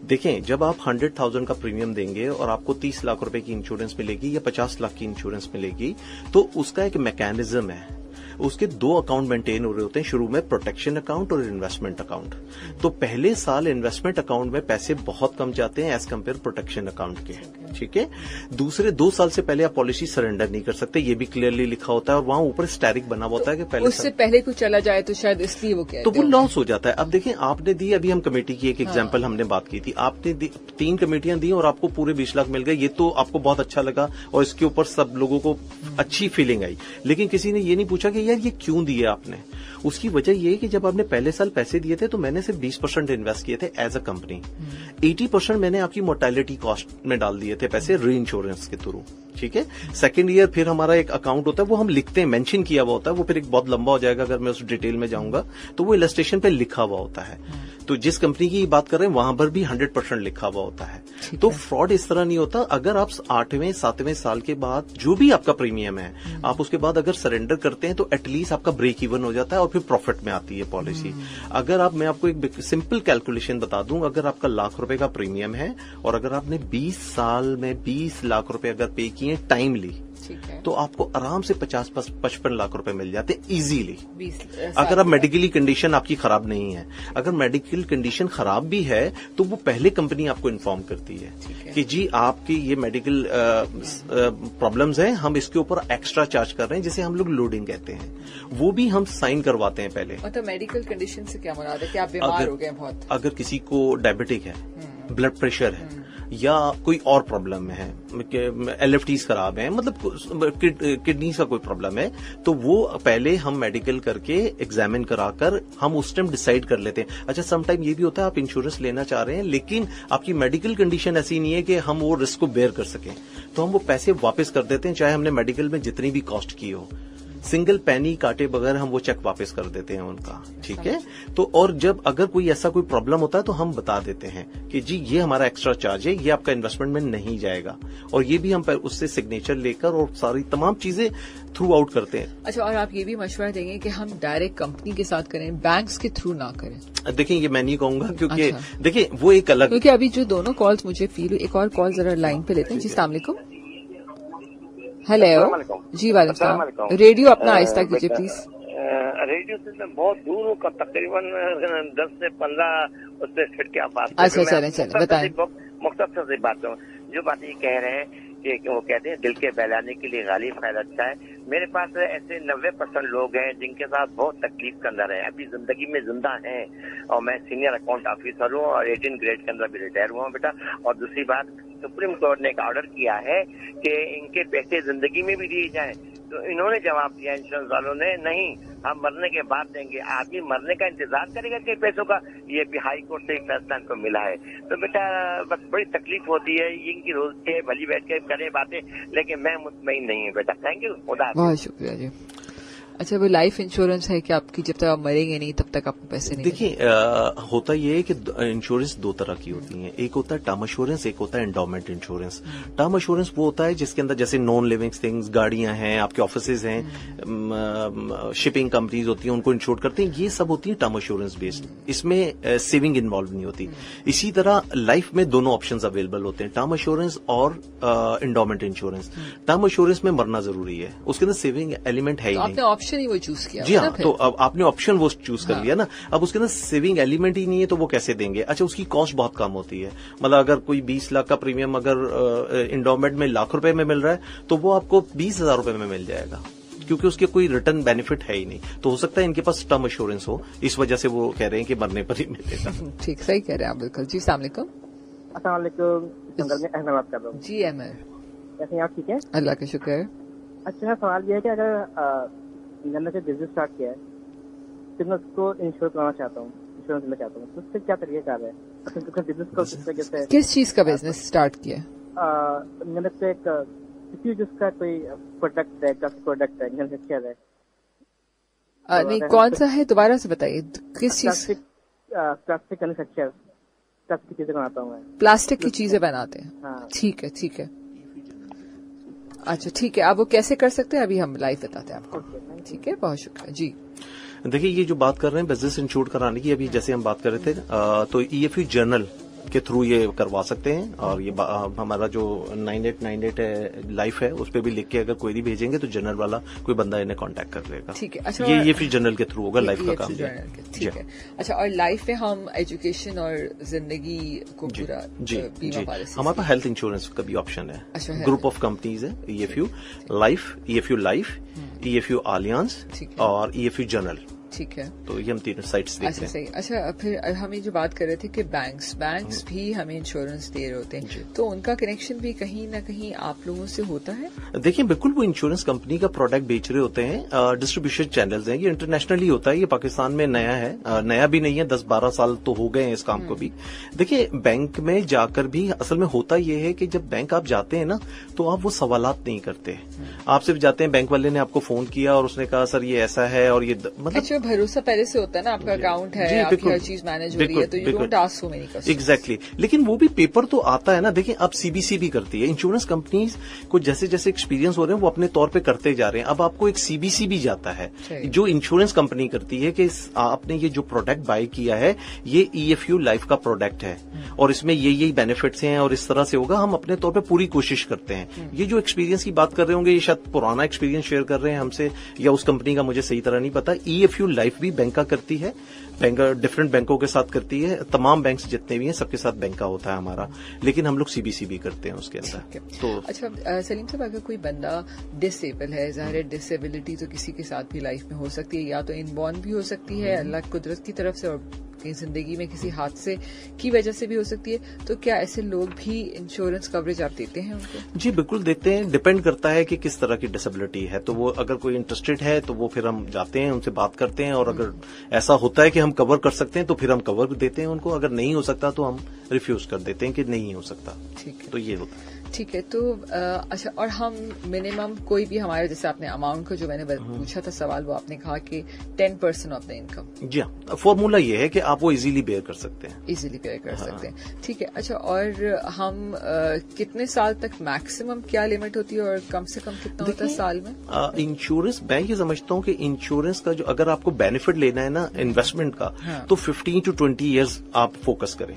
देखें, जब आप 100,000 का प्रीमियम देंगे और आपको 30 लाख रुपए की इंश्योरेंस मिलेगी या 50 लाख की इंश्योरेंस मिलेगी, तो उसका एक मैकेनिज्म है। उसके 2 अकाउंट मेंटेन हो रहे होते हैं शुरू में, प्रोटेक्शन अकाउंट और इन्वेस्टमेंट अकाउंट। तो पहले साल इन्वेस्टमेंट अकाउंट में पैसे बहुत कम जाते हैं एज कंपेयर प्रोटेक्शन अकाउंट के, ठीक है। दूसरे 2 साल से पहले आप पॉलिसी सरेंडर नहीं कर सकते, ये भी क्लियरली लिखा होता है और वहां ऊपर स्टैरिक बना होता है कि पहले उससे पहले कुछ चला जाए तो शायद इसलिए वो कहते तो वो लॉस हो जाता है। अब देखिए, आपने दी, अभी हम कमेटी की एक एग्जांपल हमने बात की थी, आपने 3 कमेटियां दी और आपको पूरे 20 लाख मिल गए, ये तो आपको बहुत अच्छा लगा और इसके ऊपर सब लोगों को अच्छी फीलिंग आई। लेकिन किसी ने ये नहीं पूछा कि यार ये क्यों दिए आपने। उसकी वजह ये है कि जब आपने पहले साल पैसे दिए थे तो मैंने सिर्फ 20% इन्वेस्ट किए थे एज अ कंपनी, 80% मैंने आपकी मोर्टेलिटी कॉस्ट में डाल दिए थे पैसे री इंश्योरेंस के थ्रू, ठीक है। सेकेंड ईयर फिर हमारा एक अकाउंट होता है, वो हम लिखते हैं, मेंशन किया हुआ होता है, वो फिर एक बहुत लंबा हो जाएगा अगर मैं उस डिटेल में जाऊंगा, तो वो इलस्ट्रेशन पे लिखा हुआ होता है। तो जिस कंपनी की बात कर रहे हैं वहां पर भी 100% लिखा हुआ होता है। तो फ्रॉड इस तरह नहीं होता। अगर आप 8वें 7वें साल के बाद जो भी आपका प्रीमियम है, आप उसके बाद अगर सरेंडर करते हैं तो एटलीस्ट आपका ब्रेक इवन हो जाता है और फिर प्रॉफिट में आती है पॉलिसी। अगर आप, मैं आपको एक सिंपल कैलकुलेशन बता दूं, अगर आपका लाख रुपए का प्रीमियम है और अगर आपने 20 साल में 20 लाख रुपए अगर पे किए टाइमली, तो आपको आराम से 50-55 लाख रुपए मिल जाते हैं इजीली, अगर आप मेडिकली कंडीशन आपकी खराब नहीं है। अगर मेडिकल कंडीशन खराब भी है तो वो पहले कंपनी आपको इन्फॉर्म करती है कि जी आपकी ये मेडिकल प्रॉब्लम्स हैं, हम इसके ऊपर एक्स्ट्रा चार्ज कर रहे हैं, जिसे हम लोग लोडिंग कहते हैं, वो भी हम साइन करवाते हैं पहले। मतलब मेडिकल कंडीशन से क्या मुराद है कि आप बीमार हो गए बहुत? अगर किसी को डायबिटिक है, ब्लड प्रेशर है या कोई और प्रॉब्लम है, LFTs खराब है, मतलब किडनीज का कोई प्रॉब्लम है, तो वो पहले हम मेडिकल करके एग्जामिन कराकर हम उस टाइम डिसाइड कर लेते हैं। अच्छा, सम टाइम ये भी होता है आप इंश्योरेंस लेना चाह रहे हैं लेकिन आपकी मेडिकल कंडीशन ऐसी नहीं है कि हम वो रिस्क को बेयर कर सकें, तो हम वो पैसे वापस कर देते हैं, चाहे हमने मेडिकल में जितनी भी कॉस्ट की हो। सिंगल पैनी काटे बगैर हम वो चेक वापस कर देते हैं उनका, ठीक है। तो और जब अगर कोई ऐसा कोई प्रॉब्लम होता है तो हम बता देते हैं कि जी ये हमारा एक्स्ट्रा चार्ज है, ये आपका इन्वेस्टमेंट में नहीं जाएगा, और ये भी हम उससे सिग्नेचर लेकर और सारी तमाम चीजें थ्रू आउट करते हैं। अच्छा, और आप ये भी मशवरा देंगे कि हम डायरेक्ट कंपनी के साथ करें, बैंक्स के थ्रू ना करें? देखिए, ये मैं नहीं कहूंगा क्योंकि देखिए वो एक अलग, क्योंकि अभी जो दोनों कॉल्स मुझे फील हुई, एक और कॉल जरा लाइन पे लेते हैं। जी, अस्सलाम वालेकुम। हेलो जी, वालेकुम सलाम। रेडियो अपना आहिस्ता कीजिए प्लीज। रेडियो से बहुत दूर हूँ, तकरीबन 10 से 15 उससे फिट के आप बात। अच्छा, चले बताएं। मुख्तसर से बात करूँ, जो बात ये कह रहे हैं कि वो कहते हैं दिल के बहलाने के लिए गालिब ख्याल अच्छा है। मेरे पास ऐसे 90% लोग हैं जिनके साथ बहुत तकलीफ के अंदर है, अभी जिंदगी में जिंदा हैं, और मैं सीनियर अकाउंट ऑफिसर हूँ और 18 ग्रेड के अंदर भी रिटायर हुआ हूँ बेटा। और दूसरी बात, सुप्रीम कोर्ट ने एक ऑर्डर किया है कि इनके पैसे जिंदगी में भी दिए जाएं, तो इन्होंने जवाब दिया इंश्योरेंस वालों ने, नहीं हम मरने के बाद देंगे। आदमी मरने का इंतजार करेगा कि पैसों का, ये भी हाई कोर्ट से फैसला इनको मिला है। तो बेटा बस बड़ी तकलीफ होती है, इनकी रोज के भली बैठ के करे बातें, लेकिन मैं मुतमईन नहीं हूँ बेटा। थैंक यू, खुदा। बहुत शुक्रिया जी। अच्छा, वो लाइफ इंश्योरेंस है कि आपकी जब तक आप मरेंगे नहीं तब तक आपको पैसे नहीं? देखिए, होता ये है कि इंश्योरेंस 2 तरह की होती हैं, एक होता है टर्म इंश्योरेंस, एक होता है एंडोमेंट इंश्योरेंस। टर्म इंश्योरेंस वो होता है जिसके अंदर जैसे नॉन लिविंग थिंग्स, गाड़ियां हैं, आपके ऑफिसेज हैं, शिपिंग कंपनीज होती हैं, उनको इंश्योर करते हैं, ये सब होती है टर्म इंश्योरेंस बेस्ड। इसमें सेविंग इन्वॉल्व नहीं होती। इसी तरह लाइफ में दोनों ऑप्शंस अवेलेबल होते हैं, टर्म इंश्योरेंस और एंडोमेंट इंश्योरेंस। टर्म इंश्योरेंस में मरना जरूरी है, उसके अंदर सेविंग एलिमेंट है ही नहीं, ऑप्शन ही वो चूज किया। जी हाँ, तो अब आपने ऑप्शन वो चूज कर लिया ना, अब उसके अंदर सेविंग एलिमेंट ही नहीं है तो वो कैसे देंगे? अच्छा, उसकी कॉस्ट बहुत कम होती है, मतलब अगर कोई 20 लाख का प्रीमियम अगर इंडोमेंट में लाख रुपए में मिल रहा है तो वो आपको 20,000 रुपए में मिल जाएगा, क्योंकि उसके कोई रिटर्न बेनिफिट है ही नहीं। तो हो सकता है इनके पास टर्म इंश्योरेंस हो, इस वजह से वो कह रहे हैं कि मरने पर ही मिलेगा। ठीक, सही कह रहे हैं आप बिल्कुल। जी, अस्सलाम वालेकुम। अस्सलाम वालेकुम, मैं अहमद कर रहा हूँ। जी अहमद, कैसे हैं आप? ठीक है, अल्लाह का शुक्र है। अच्छा, सवाल ये है कि अगर मैंने से बिजनेस स्टार्ट किया है, फिर मैं उसको इंश्योर करना चाहता हूँ, इंश्योरेंस लेना चाहता हूँ, तो उससे क्या तरीका है? बिजनेस को किस तरीके से, किस चीज का बिजनेस स्टार्ट किया? मैंने तो एक किसी जिसका कोई प्रोडक्ट है, का प्रोडक्ट है, मैन्युफैक्चर है। नहीं, कौन सा है, दोबारा से बताइए, किस चीज? प्लास्टिक मैन्युफैक्चर, प्लास्टिक चीजें बनाता हूँ मैं। प्लास्टिक की चीजें बनाते हैं? हाँ। ठीक है, ठीक है, अच्छा ठीक है। आप वो कैसे कर सकते हैं अभी हम लाइव बताते हैं आपको। ठीक है, बहुत शुक्रिया जी। देखिए, ये जो बात कर रहे हैं बिजनेस इंश्योर कराने की, अभी जैसे हम बात कर रहे थे, तो EFU जर्नल के थ्रू ये करवा सकते हैं। और ये हमारा जो 9898 लाइफ है, उस पर भी लिख के अगर क्वेरी भेजेंगे तो जर्नल वाला कोई बंदा इन्हें कांटेक्ट कर लेगा। ठीक है, अच्छा। ये EFU जर्नल के थ्रू होगा, लाइफ का काम। ठीक है, अच्छा। और लाइफ में हम एजुकेशन और जिंदगी को पूरा बीमा पॉलिसी, हमारे पास हेल्थ इंश्योरेंस का भी ऑप्शन है। अच्छा, ग्रुप ऑफ कंपनीज है, EFU life, EFU life, EFU alliance और EFU जर्नल। ठीक है, तो ये हम तीनों साइट्स देखते हैं। अच्छा, सही। अच्छा, फिर हम ये जो बात कर रहे थे कि बैंक्स भी हमें इंश्योरेंस दे रहे होते हैं, तो उनका कनेक्शन भी कहीं ना कहीं आप लोगों से होता है? देखिए, बिल्कुल वो इंश्योरेंस कंपनी का प्रोडक्ट बेच रहे होते हैं। डिस्ट्रीब्यूशन चैनल्स हैं, ये इंटरनेशनली होता है, ये पाकिस्तान में नया है, नया भी नहीं है, 10-12 साल तो हो गए हैं इस काम को भी। देखिए, बैंक में जाकर भी असल में होता ये है कि जब बैंक आप जाते हैं ना, तो आप वो सवालात नहीं करते, आप सिर्फ जाते हैं, बैंक वाले ने आपको फोन किया और उसने कहा सर ये ऐसा है, और ये मतलब भरोसा पहले से होता है ना, आपका अकाउंट है, आपकी हर चीज मैनेज हो रही है, तो you don't ask so many questions. Exactly, लेकिन वो भी पेपर तो आता है ना। देखिए, अब CBC भी करती है, इंश्योरेंस कंपनीज को जैसे जैसे एक्सपीरियंस हो रहे हैं वो अपने तौर पे करते जा रहे हैं। अब आपको एक CBC भी जाता है जो इंश्योरेंस कंपनी करती है कि आपने ये जो प्रोडक्ट बाय किया है ये EFU लाइफ का प्रोडक्ट है और इसमें यही बेनिफिट्स हैं और इस तरह से होगा। हम अपने तौर पे पूरी कोशिश करते हैं। ये जो एक्सपीरियंस की बात कर रहे होंगे, ये शायद पुराना एक्सपीरियंस शेयर कर रहे हैं हमसे, या उस कंपनी का मुझे सही तरह नहीं पता। EFU लाइफ भी बैंक का करती है, बैंक डिफरेंट बैंकों के साथ करती है, तमाम बैंक्स जितने भी हैं सबके साथ बैंक का होता है हमारा, लेकिन हम लोग CBC भी करते हैं उसके अंदर। तो अच्छा सलीम साहब, अगर कोई बंदा डिसेबल है, ज़ाहिर है डिसेबिलिटी तो किसी के साथ भी लाइफ में हो सकती है, या तो इनबॉर्न भी हो सकती है अल्लाह कुदरत की तरफ से, और कहीं जिंदगी में किसी हादसे की वजह से भी हो सकती है, तो क्या ऐसे लोग भी इंश्योरेंस कवरेज आप देते हैं उनको? जी बिल्कुल देते हैं, डिपेंड करता है कि किस तरह की डिसेबिलिटी है। तो वो अगर कोई इंटरेस्टेड है तो वो फिर हम जाते हैं, उनसे बात करते हैं, और अगर ऐसा होता है कि हम कवर कर सकते हैं तो फिर हम कवर देते हैं उनको। अगर नहीं हो सकता तो हम रिफ्यूज कर देते हैं कि नहीं हो सकता। ठीक है, तो ये होता है। ठीक है, तो अच्छा, और हम मिनिमम कोई भी हमारे, जैसे आपने अमाउंट को जो मैंने पूछा था सवाल, वो आपने कहा कि 10% ऑफ द इनकम। जी हाँ, फॉर्मूला ये है कि आप वो इजीली बेयर कर सकते हैं। इजीली बेयर कर सकते हैं, ठीक है। अच्छा, और हम कितने साल तक मैक्सिमम क्या लिमिट होती है और कम से कम कितना होता है साल में? इंश्योरेंस, मैं ये समझता हूँ कि इंश्योरेंस का जो अगर आपको बेनिफिट लेना है ना इन्वेस्टमेंट का, तो 15 to 20 ईयर्स आप फोकस करें।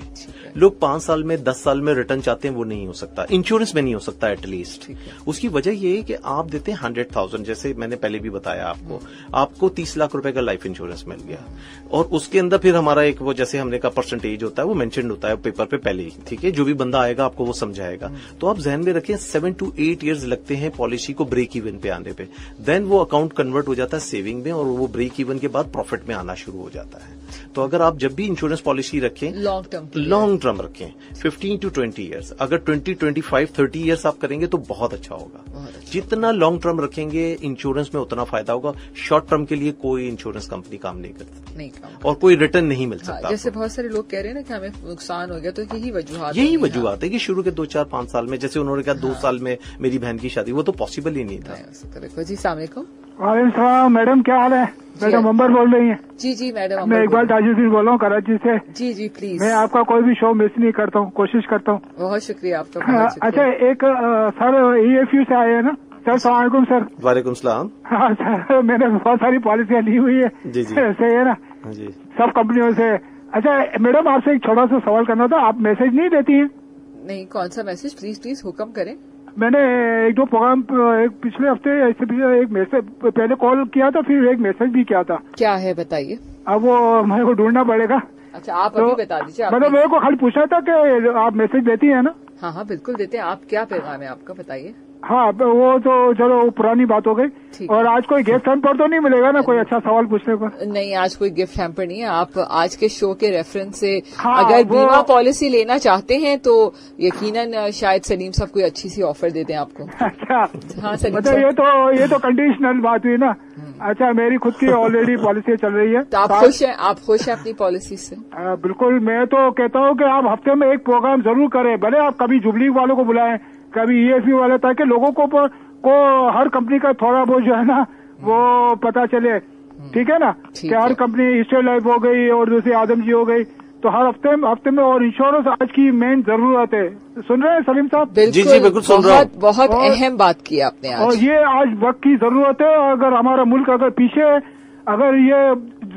लोग 5 साल में 10 साल में रिटर्न चाहते हैं, वो नहीं हो सकता, इंश्योरेंस में नहीं हो सकता एटलीस्ट। उसकी वजह ये है कि आप देते हैं 100,000, जैसे मैंने पहले भी बताया आपको 30 लाख रुपए का लाइफ इंश्योरेंस मिल गया, और उसके अंदर फिर हमारा एक वो जैसे हमने का परसेंटेज होता है वो मेंशन होता है पेपर पे पहले ही, ठीक है। जो भी बंदा आएगा आपको वो समझाएगा। तो आप ध्यान में रखें 7 to 8 ईयर्स लगते हैं पॉलिसी को ब्रेक इवन पे आने पे, देन वो अकाउंट कन्वर्ट हो जाता है सेविंग में, और वो ब्रेक इवन के बाद प्रॉफिट में आना शुरू हो जाता है। तो अगर आप जब भी इंश्योरेंस पॉलिसी रखें लॉन्ग टर्म रखें, 15 to 20 ईयर्स, अगर 20, 25, 30 ईयर्स आप करेंगे तो बहुत अच्छा होगा। जितना लॉन्ग टर्म रखेंगे इंश्योरेंस में उतना फायदा होगा। शॉर्ट टर्म के लिए कोई इंश्योरेंस कंपनी काम नहीं करती, और कोई रिटर्न नहीं मिल सकता। जैसे बहुत सारे लोग कह रहे हैं ना कि हमें नुकसान हो गया, तो यही वजूहत है कि शुरू के 2-4-5 साल में, जैसे उन्होंने कहा 2 साल में मेरी बहन की शादी, वो तो पॉसिबल ही नहीं था। जी सलाम अलैकुम। वालेकुम मैडम, क्या हाल है? मैडम अंबर बोल रही हैं? जी मैडम, मैं इकबाल ताजुद्दीन बोल रहा हूँ कराची से। जी प्लीज। मैं आपका कोई भी शो मिस नहीं करता हूँ, कोशिश करता हूँ। बहुत शुक्रिया आपका। अच्छा, एक सर EFU से आए हैं ना सर? सलाम सर। वालेकुम सलाम। हाँ सर, मैंने बहुत सारी पॉलिसियाँ ली हुई है। जी सही है ना जी, सब कंपनियों से। अच्छा मैडम, आपसे एक छोटा सा सवाल करना था, आप मैसेज नहीं देती हैं? नहीं, कौन सा मैसेज? प्लीज हुक्म करें। मैंने 1-2 प्रोग्राम पिछले हफ्ते ऐसे एक मैसेज पहले कॉल किया था, फिर एक मैसेज भी किया था। क्या है बताइए? अब वो मेरे को ढूंढना पड़ेगा। अच्छा, आप अभी बता दीजिए। मतलब मेरे को खाली पूछा था कि आप मैसेज देती हैं ना? हाँ बिल्कुल देते हैं। आप क्या पैगाम है आपका, बताइए। हाँ, वो तो चलो पुरानी बात हो गई। और आज कोई गिफ्ट हैम्पर तो नहीं मिलेगा ना, कोई अच्छा सवाल पूछने को? नहीं, आज कोई गिफ्ट हैम्पर नहीं है। आप आज के शो के रेफरेंस से अगर बीमा पॉलिसी लेना चाहते हैं तो यकीनन शायद सलीम साहब कोई अच्छी सी ऑफर दे दें आपको। अच्छा, हाँ सलीम साहब, ये तो कंडीशनल बात हुई ना। अच्छा, मेरी खुद की ऑलरेडी पॉलिसी चल रही है। तो आप खुश हैं? आप खुश हैं अपनी पॉलिसी से? बिल्कुल। मैं तो कहता हूँ कि आप हफ्ते में एक प्रोग्राम जरूर करें, भले आप कभी जुबली वालों को बुलाएं, कभी EFU वाला, ताकि लोगों को हर कंपनी का थोड़ा बहुत जो है ना वो पता चले, ठीक है ना, कि हर कंपनी ईस्टर लाइफ हो गई और दूसरी आदम जी हो गई, तो हर हफ्ते में, और इंश्योरेंस आज की मेन जरूरत है। सुन रहे हैं सलीम साहब? जी बिल्कुल सुन रहा हूं। बहुत अहम बात की आपने आज। और ये आज वक्त की जरूरत है। अगर हमारा मुल्क अगर पीछे, अगर ये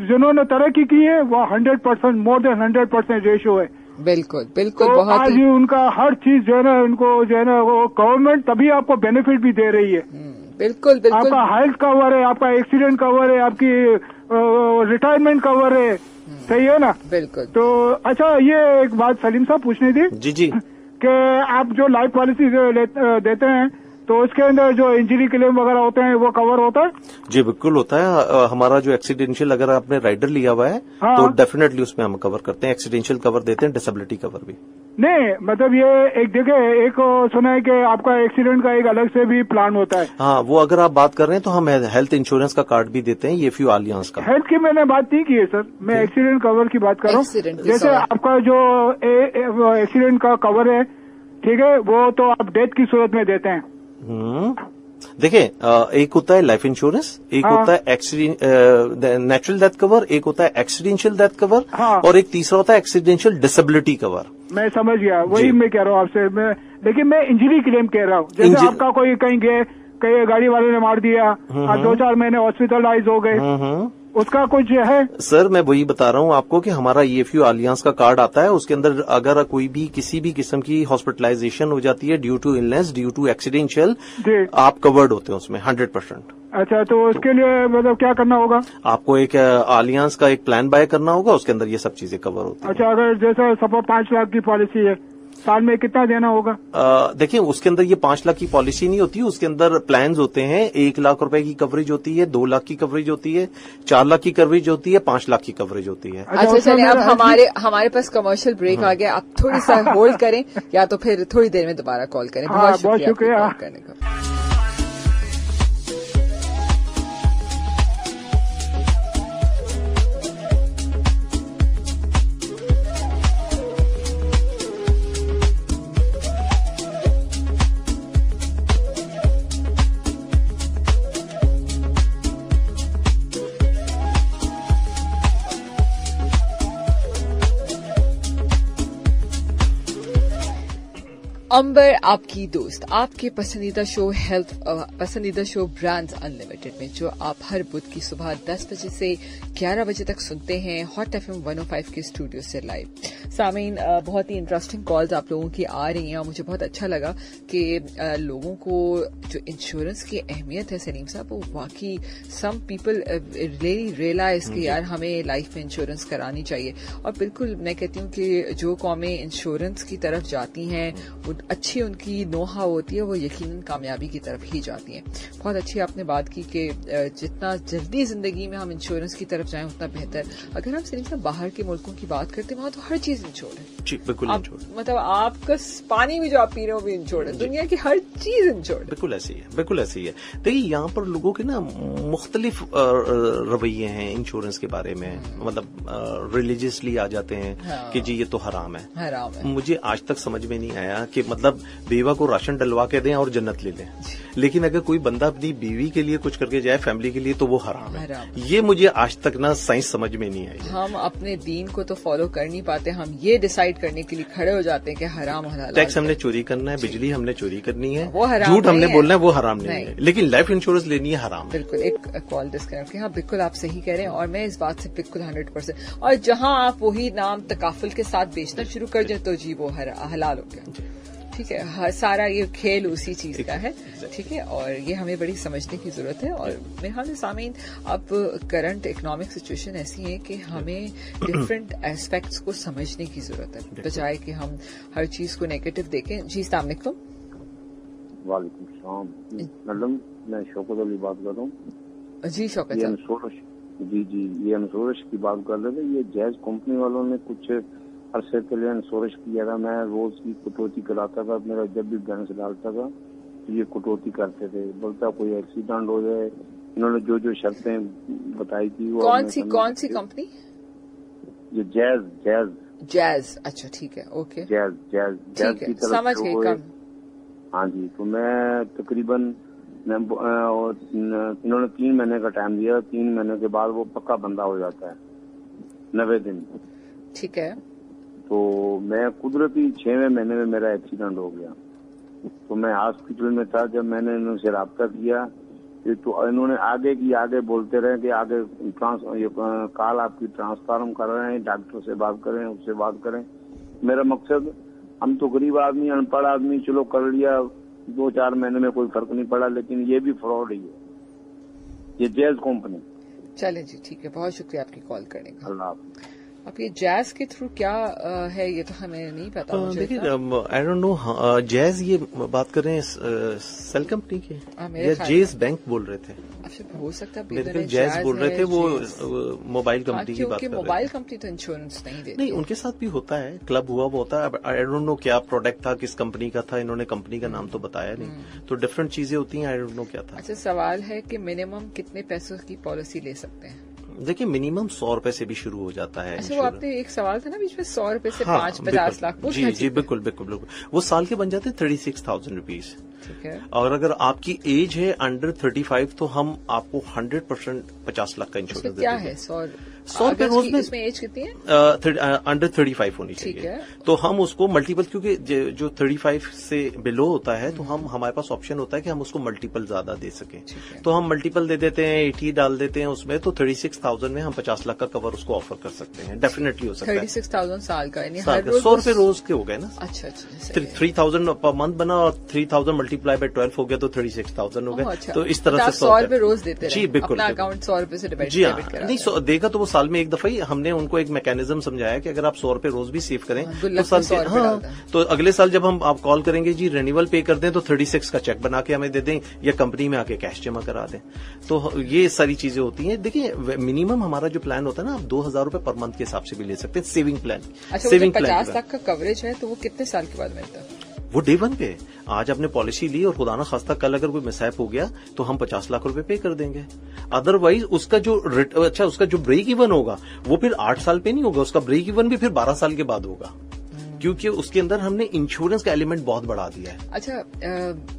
जिन्होंने तरक्की की है वो 100%, मोर देन 100% रेशियो है। बिल्कुल बिल्कुल। तो बहुत आज उनका हर चीज जो है ना, उनको जो है ना वो गवर्नमेंट तभी आपको बेनिफिट भी दे रही है। बिल्कुल बिल्कुल। आपका हेल्थ कवर है, आपका एक्सीडेंट कवर है, आपकी रिटायरमेंट कवर है, सही है ना? बिल्कुल। तो अच्छा, ये एक बात सलीम साहब पूछनी थी। जी कि आप जो लाइफ पॉलिसी देते हैं तो उसके अंदर जो इंजरी क्लेम वगैरह होते हैं वो कवर होता है? जी बिल्कुल होता है। हमारा जो एक्सीडेंशियल, अगर आपने राइडर लिया हुआ है तो डेफिनेटली उसमें हम कवर करते हैं, एक्सीडेंशियल कवर देते हैं, डिसेबिलिटी कवर भी। नहीं मतलब ये एक जगह एक सुना है कि आपका एक्सीडेंट का एक अलग से भी प्लान होता है। हाँ, वो अगर आप बात कर रहे हैं तो हम हेल्थ इंश्योरेंस का कार्ड भी देते हैं, EFU आलियांस का। हेल्थ की मैंने बात नहीं की है सर, मैं एक्सीडेंट कवर की बात कर रहा हूँ। जैसे आपका जो एक्सीडेंट का कवर है, ठीक है, वो तो आप डेथ की सूरत में देते हैं। देखिए, एक होता है लाइफ इंश्योरेंस, एक होता है नेचुरल डेथ कवर, एक होता है एक्सीडेंशियल डेथ कवर, और एक तीसरा होता है एक्सीडेंशियल डिसेबिलिटी कवर। मैं समझ गया, वही मैं कह रहा हूँ आपसे। लेकिन मैं इंजरी क्लेम कह रहा हूँ। जैसे आपका कोई कहीं गए, कहीं गाड़ी वाले ने मार दिया, 2-4 महीने हॉस्पिटलाइज हो गए, उसका कुछ है? सर मैं वही बता रहा हूँ आपको कि हमारा EFU आलियांस का कार्ड आता है, उसके अंदर अगर कोई भी किसी भी किस्म की हॉस्पिटलाइजेशन हो जाती है due to illness, due to accidental, आप कवर्ड होते हैं उसमें 100%। अच्छा, तो उसके लिए मतलब क्या करना होगा? आपको एक आलियांस का एक प्लान बाय करना होगा, उसके अंदर ये सब चीजें कवर होती हैं। अच्छा, अगर जैसे सपोज 5 लाख की पॉलिसी है, साल में कितना देना होगा? देखिए, उसके अंदर ये 5 लाख की पॉलिसी नहीं होती, उसके अंदर प्लान्स होते हैं। 1 लाख रुपए की कवरेज होती है, 2 लाख की कवरेज होती है, 4 लाख की कवरेज होती है, 5 लाख की कवरेज होती है। अच्छा चलिए, अब हमारे पास कमर्शियल ब्रेक आ गया, आप थोड़ी सा होल्ड करें या तो फिर थोड़ी देर में दोबारा कॉल करें। बहुत शुक्रिया करने का। अंबर आपकी दोस्त, आपके पसंदीदा शो ब्रांड्स अनलिमिटेड में, जो आप हर बुध की सुबह 10 बजे से 11 बजे तक सुनते हैं हॉट FM 105 के स्टूडियो से लाइव। सामीन, बहुत ही इंटरेस्टिंग कॉल्स आप लोगों की आ रही हैं और मुझे बहुत अच्छा लगा कि लोगों को जो इंश्योरेंस की अहमियत है सलीम साहब, वो वाकई सम पीपल रियली रियलाइज कि यार हमें लाइफ में इंश्योरेंस करानी चाहिए। और बिल्कुल मैं कहती हूँ कि जो कौमें इंश्योरेंस की तरफ जाती हैं, अच्छी उनकी नोहा होती है, वो यकीनन कामयाबी की तरफ ही जाती हैं। बहुत अच्छी आपने बात की कि जितना जल्दी जिंदगी में हम इंश्योरेंस की तरफ जाएं उतना बेहतर। अगर हम सिर्फ बाहर के मुल्कों की बात करते हैं, वहां तो हर चीज इंश्योर है। जी बिल्कुल इंश्योर, मतलब आपका पानी भी जो आप पी रहे हो भी इंश्योर है, दुनिया की हर चीज इंश्योर है। बिल्कुल ऐसी है, बिल्कुल ऐसी है। देखिए, यहाँ पर लोगों के ना मुख्तलिफ रवैये हैं इंश्योरेंस के बारे में, मतलब रिलीजियसली आ जाते हैं कि जी ये तो हराम है। मुझे आज तक समझ में नहीं आया कि मतलब बेवा को राशन डलवा के दें और जन्नत ले लें, लेकिन अगर कोई बंदा अपनी बीवी के लिए कुछ करके जाए, फैमिली के लिए, तो वो हराम है। ये मुझे आज तक ना साइंस समझ में नहीं आई। हम अपने दीन को तो फॉलो कर नहीं पाते, हम ये डिसाइड करने के लिए खड़े हो जाते हैं कि हराम हलाल। टैक्स हमने चोरी करना है, बिजली हमने चोरी करनी है, वो हराम, झूठ हमने बोलना है, वो हराम नहीं है, लेकिन लाइफ इंश्योरेंस लेनी है हराम। बिल्कुल, एक कॉल डिस्कनेक्ट। हाँ बिल्कुल आप सही कह रहे हैं और मैं इस बात से बिल्कुल 100%। और जहां आप वही नाम तकाफुल के साथ बेचना शुरू कर जाए तो जी वो हलाल हो गया। ठीक है, सारा ये खेल उसी चीज का है। ठीक है, और ये हमें बड़ी समझने की जरूरत है। और मेरे ख्याल से सामीन, अब करंट इकोनॉमिक सिचुएशन ऐसी है कि हमें डिफरेंट एस्पेक्ट्स को समझने की जरूरत है, बजाय कि हम हर चीज को नेगेटिव देखें। जी अस्सलाम वालेकुम। वालेकुम सलाम मैडम, मैं शौकत अली बात कर रहा हूँ। जी शौकत साहब। जी, ये इंश्योरेंस की बात कर रहे थे। ये जैज कंपनी वालों ने कुछ अरसे पहले इंश्योरेंस किया था, मैं रोज की कटौती कराता था, मेरा जब भी बैलेंस डालता था तो ये कटौती करते थे, बोलता कोई एक्सीडेंट हो जाए। इन्होंने जो शर्तें बताई थी वो कौन सी कंपनी? ये जैज। अच्छा ठीक है, ओके, जैज ठीक है, समझ गई। हाँ जी, तो मैं तकरीबन इन्होंने 3 महीने का टाइम दिया, 3 महीने के बाद वो पक्का बंदा हो जाता है, 90 दिन। ठीक है। तो मैं कुदरती 6वें महीने में मेरा एक्सीडेंट हो गया, तो मैं हॉस्पिटल में था। जब मैंने इनसे रब्ता किया तो इन्होंने आगे बोलते रहे कि आगे कॉल आपकी ट्रांसफार्म कर रहे हैं, डॉक्टर से बात करें, उससे बात करें। मेरा मकसद, हम तो गरीब आदमी, अनपढ़ आदमी, चलो कर लिया, 2-4 महीने में कोई फर्क नहीं पड़ा, लेकिन ये भी फ्रॉड ही है, ये जैज कंपनी। चले जी, ठीक है, बहुत शुक्रिया आपकी कॉल करने का। अल्लाह हाफ़िज़। अब ये जैज के थ्रू क्या है ये तो हमें नहीं पता। देखिए आई डोंट नो, जैज ये बात कर रहे हैं सेल कंपनी के या जैज बैंक बोल रहे थे। अच्छा, हो सकता है मेरे जैज बोल रहे थे, वो मोबाइल कंपनी की बात कर रहे थे। मोबाइल कंपनी तो इंश्योरेंस नहीं देती। नहीं, उनके साथ भी होता है, क्लब हुआ वो होता है। आई डोंट नो क्या प्रोडक्ट था, किस कंपनी का था, इन्होंने कंपनी का नाम तो बताया नहीं, तो डिफरेंट चीजें होती हैं। आई डोंट नो क्या था। अच्छा, सवाल है कि मिनिमम कितने पैसों की पॉलिसी ले सकते हैं? देखिए मिनिमम 100 रुपए से भी शुरू हो जाता है। अच्छा, वो आपने एक सवाल था ना बीच में, 100 रुपए से 5-50 लाख। जी जी, बिल्कुल बिल्कुल बिल्कुल, वो साल के बन जाते हैं 36,000 रुपीज। ठीक है। और अगर आपकी एज है अंडर 35 तो हम आपको 100% 50 लाख का इंश्योरेंस देते हैं। क्या है 100 रुपए रोज में? इसमें एज कितनी है? अंडर 35 होनी चाहिए। ठीक है। तो हम उसको मल्टीपल, क्योंकि जो 35 से बिलो होता है तो हमारे पास ऑप्शन होता है कि हम उसको मल्टीपल ज्यादा दे सकें। तो हम मल्टीपल दे देते हैं, 80 डाल देते हैं उसमें, तो 36,000 में हम 50 लाख का कवर उसको ऑफर कर सकते हैं। डेफिनेटली हो सकता है। 36,000 साल का, यानी 100 रुपए रोज के हो गए ना। अच्छा, 3,000 पर मंथ बना और 3,000 मल्टीप्लाई बाय 12 हो गया तो 36,000 हो गए। अच्छा, तो इस तरह से 100 रुपए रोज देते जी बिल्कुल, अपना अकाउंट 100 रुपए से डिवाइड जी हाँ, नहीं देगा तो वो साल में एक दफा ही। हमने उनको एक मैकेनिज्म समझाया कि अगर आप 100 रुपए रोज भी सेव करें तो साल तो अगले साल जब हम आप कॉल करेंगे जी रिन्यूअल पे कर दें तो 36 का चेक बना के हमें दे दें, या कंपनी में आके कैश जमा करा दें। तो ये सारी चीजें होती हैं। देखिए मिनिमम हमारा जो प्लान होता है ना, आप 2,000 रुपए पर मंथ के हिसाब से भी ले सकते हैं, सेविंग प्लान। अच्छा, सेविंग 50 लाख का कवरेज है तो वो कितने साल के बाद मिलता है? वो डे 1 पे आज आपने पॉलिसी ली और खुदा ना खास्ता कल अगर कोई मिसहैप हो गया तो हम 50 लाख रुपए पे कर देंगे। अदरवाइज उसका जो ब्रेक इवन होगा वो फिर 8 साल पे नहीं होगा, उसका ब्रेक इवन भी फिर 12 साल के बाद होगा, क्योंकि उसके अंदर हमने इंश्योरेंस का एलिमेंट बहुत बढ़ा दिया है। अच्छा,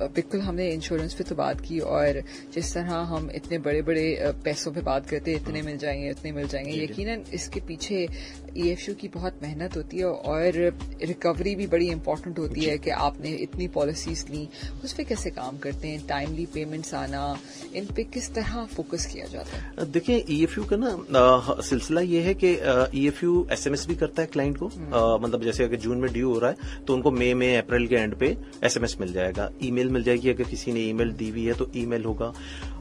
बिल्कुल हमने इंश्योरेंस पे तो बात की, और जिस तरह हम इतने बड़े बड़े पैसों पे बात करते हैं, इतने मिल जाएंगे इतने मिल जाएंगे, यकीनन इसके पीछे EFU की बहुत मेहनत होती है और रिकवरी भी बड़ी इंपॉर्टेंट होती है कि आपने इतनी पॉलिसीज ली, उस पर कैसे काम करते हैं, टाइमली पेमेंट्स आना, इन पे किस तरह फोकस किया जाता है? देखिए EFU का ना सिलसिला ये है कि EFU SMS भी करता है क्लाइंट को, मतलब जैसे अगर जून में ड्यू हो रहा है तो उनको मई में अप्रैल के एंड पे SMS मिल जाएगा, ईमेल मिल जाएगी, अगर किसी ने ईमेल दी हुई है तो ईमेल होगा,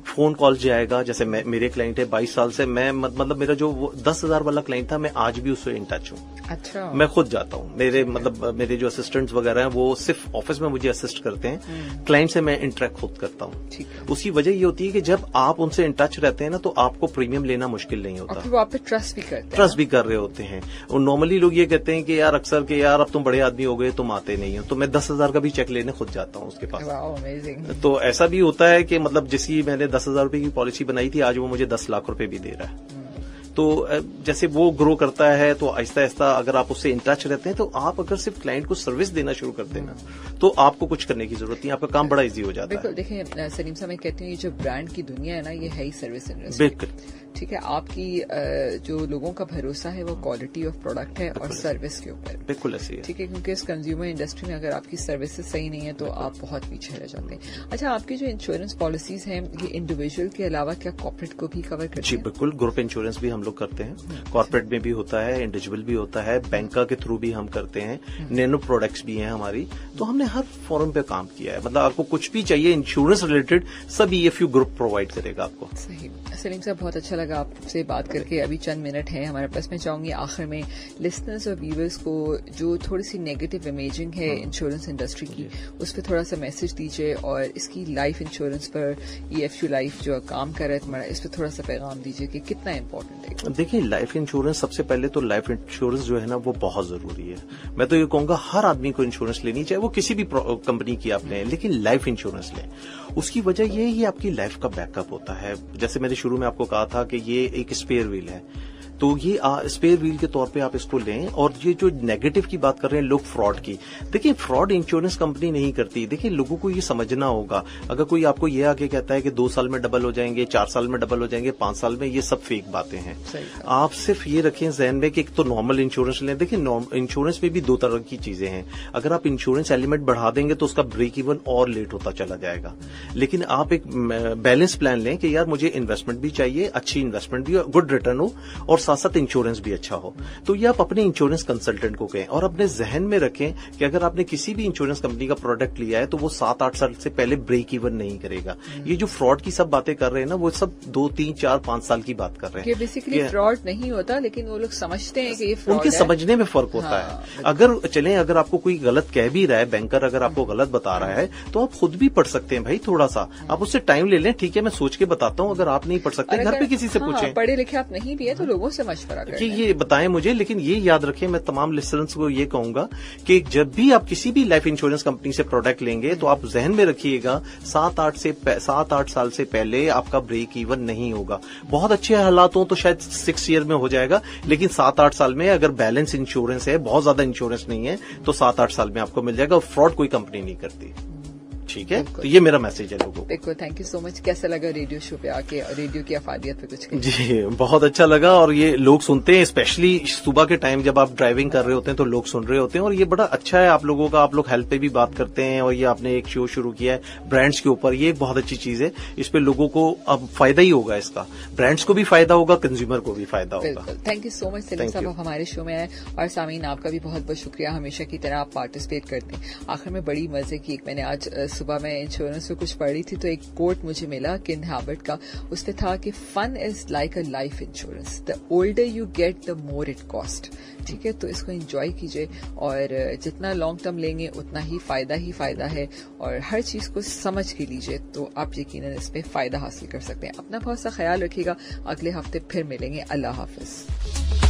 फोन कॉल जाएगा। जैसे मेरे क्लाइंट है 22 साल से, मैं मतलब मेरा जो 10,000 वाला क्लाइंट था मैं आज भी उससे इन टच हूँ। अच्छा, मैं खुद जाता हूँ, मेरे जो असिस्टेंट्स वगैरह हैं वो सिर्फ ऑफिस में मुझे असिस्ट करते हैं, क्लाइंट से मैं इंटरेक्ट खुद करता हूँ। उसकी वजह ये होती है कि जब आप उनसे इन टच रहते हैं ना तो आपको प्रीमियम लेना मुश्किल नहीं होता, वो आप पे ट्रस्ट भी कर रहे होते हैं। और नॉर्मली लोग ये कहते हैं कि यार अक्सर के यार अब तुम बड़े आदमी हो गए, तुम आते नहीं हो, तो मैं 10,000 का भी चेक लेने खुद जाता हूँ उसके पास। तो ऐसा भी होता है कि मतलब जिसकी मैंने 10,000 रुपए की पॉलिसी बनाई थी आज वो मुझे 10 लाख रुपए भी दे रहा है। तो जैसे वो ग्रो करता है तो आहिस्ता आहिस्ता अगर आप उससे इन टच रहते हैं तो आप अगर सिर्फ क्लाइंट को सर्विस देना शुरू करते हैं ना तो आपको कुछ करने की जरूरत नहीं, आपका काम बड़ा इजी हो जाता है। बिल्कुल, देखिए सलीम साहब, मैं कहती हूँ ये जो ब्रांड की दुनिया है ना, ये है ही सर्विस इंडस्ट्री। बिल्कुल ठीक है, आपकी जो लोगों का भरोसा है वो क्वालिटी ऑफ प्रोडक्ट है और सर्विस के ऊपर। बिल्कुल ऐसी है। ठीक है, क्योंकि इस कंज्यूमर इंडस्ट्री में अगर आपकी सर्विसेज सही नहीं है तो आप बहुत पीछे रह जाते हैं। अच्छा, आपकी जो इंश्योरेंस पॉलिसीज हैं ये इंडिविजुअल के अलावा क्या कॉर्पोरेट को भी कवर करती है? जी बिल्कुल, ग्रुप इंश्योरेंस भी हम लोग करते हैं, कॉर्पोरेट में भी होता है, इंडिविजुअल भी होता है, बैंका के थ्रू भी हम करते हैं, नैनो प्रोडक्ट्स भी हैं हमारी। तो हमने हर फॉर्म पे काम किया है, मतलब आपको कुछ भी चाहिए इंश्योरेंस रिलेटेड सब EFU ग्रुप प्रोवाइड करेगा आपको। सही। सलीम साहब, बहुत अच्छा लगा आपसे बात करके। अभी चंद मिनट हैं हमारे पास, मैं चाहूंगी आखिर में लिसनर्स और व्यूअर्स को जो थोड़ी सी नेगेटिव इमेजिंग है इंश्योरेंस इंडस्ट्री की उस पर थोड़ा सा मैसेज दीजिए, और इसकी लाइफ इंश्योरेंस पर EFU लाइफ जो काम कर रहा है तुम्हारा, इस पर थोड़ा सा पैगाम दीजिए कि कितना इम्पोर्टेंट है। देखिए लाइफ इंश्योरेंस, सबसे पहले तो लाइफ इंश्योरेंस जो है ना वो बहुत जरूरी है। मैं तो ये कहूंगा हर आदमी को इंश्योरेंस लेनी चाहिए, वो किसी भी कंपनी की आप लें, लेकिन लाइफ इंश्योरेंस लें। उसकी वजह ये आपकी लाइफ का बैकअप होता है। जैसे मैंने शुरू में आपको कहा था कि ये एक स्पेयर व्हील है, तो ये स्पेयर व्हील के तौर पे आप इसको लें। और ये जो नेगेटिव की बात कर रहे हैं लोग फ्रॉड की, देखिए फ्रॉड इंश्योरेंस कंपनी नहीं करती। देखिए लोगों को ये समझना होगा, अगर कोई आपको ये आके कहता है कि 2 साल में डबल हो जाएंगे, 4 साल में डबल हो जाएंगे, 5 साल में, ये सब फेक बातें हैं। आप सिर्फ ये रखें जहन में कि एक तो नॉर्मल इंश्योरेंस लें। देखिए इंश्योरेंस में भी 2 तरह की चीजें हैं। अगर आप इंश्योरेंस एलिमेंट बढ़ा देंगे तो उसका ब्रेक इवन और लेट होता चला जाएगा। लेकिन आप एक बैलेंस प्लान लें कि यार मुझे इन्वेस्टमेंट भी चाहिए, अच्छी इन्वेस्टमेंट भी, गुड रिटर्न हो, और साथ साथ इंश्योरेंस भी अच्छा हो। तो ये आप अपने इंश्योरेंस कंसल्टेंट को कहें और अपने जहन में रखें कि अगर आपने किसी भी इंश्योरेंस कंपनी का प्रोडक्ट लिया है तो वो 7-8 साल से पहले ब्रेक इवन नहीं करेगा। ये जो फ्रॉड की सब बातें कर रहे हैं ना, वो सब 2, 3, 4, 5 साल की बात कर रहे हैं। बेसिकली फ्रॉड नहीं होता, लेकिन वो लोग समझते हैं कि ये फ्रॉड उनके है। समझने में फर्क होता है। अगर आपको कोई गलत कह भी रहा है, बैंकर अगर आपको गलत बता रहा है, तो आप खुद भी पढ़ सकते हैं भाई। थोड़ा सा आप उससे टाइम ले लें, ठीक है मैं सोच के बताता हूं। अगर आप नहीं पढ़ सकते, घर पे किसी से पूछें। पढ़े लिखे आप नहीं भी है तो लोगों से मशवरा करें कि ये बताएं मुझे। लेकिन ये याद रखें, मैं तमाम लिसनर्स को ये कहूंगा कि जब भी आप किसी भी लाइफ इंश्योरेंस कंपनी से प्रोडक्ट लेंगे तो आप जहन में रखिएगा 7-8 साल से पहले आपका ब्रेक इवन नहीं होगा। बहुत अच्छे हालात हो तो शायद 6 ईयर में हो जाएगा, लेकिन 7-8 साल में अगर बैलेंस इंश्योरेंस है, बहुत ज्यादा इंश्योरेंस नहीं है, तो 7-8 साल में आपको मिल जाएगा। और फ्रॉड कोई कंपनी नहीं करती। ठीक है, तो ये मेरा मैसेज है लोगों को। देखो, थैंक यू सो मच। कैसा लगा रेडियो शो पे आके और रेडियो की अफादियत पे कुछ? जी बहुत अच्छा लगा। और ये लोग सुनते हैं, स्पेशली सुबह के टाइम जब आप ड्राइविंग कर रहे होते हैं तो लोग सुन रहे होते हैं। और ये बड़ा अच्छा है आप लोगों का, आप लोग हेल्थ पे भी बात करते हैं। और ये आपने एक शो शुरू किया है ब्रांड्स के ऊपर, ये एक बहुत अच्छी चीज है। इस पे लोगों को अब फायदा ही होगा, इसका ब्रांड्स को भी फायदा होगा, कंज्यूमर को भी फायदा होगा। Thank you so much Salim साहब, आप हमारे शो में आए। और सामीन आपका भी बहुत बहुत शुक्रिया, हमेशा की तरह आप पार्टिसिपेट करते हैं। आखिर में बड़ी मजे की, मैंने आज सुबह में इंश्योरेंस में कुछ पढ़ी थी तो एक कोट मुझे मिला किन हैबिट का, उसमें था कि fun is like a life insurance, the older you get the more it cost. ठीक है, तो इसको एंजॉय कीजिए और जितना लॉन्ग टर्म लेंगे उतना ही फायदा है। और हर चीज को समझ के लीजिए तो आप यकीनन इसमें फायदा हासिल कर सकते हैं। अपना बहुत सा ख्याल रखिएगा, अगले हफ्ते फिर मिलेंगे। अल्लाह हाफिज।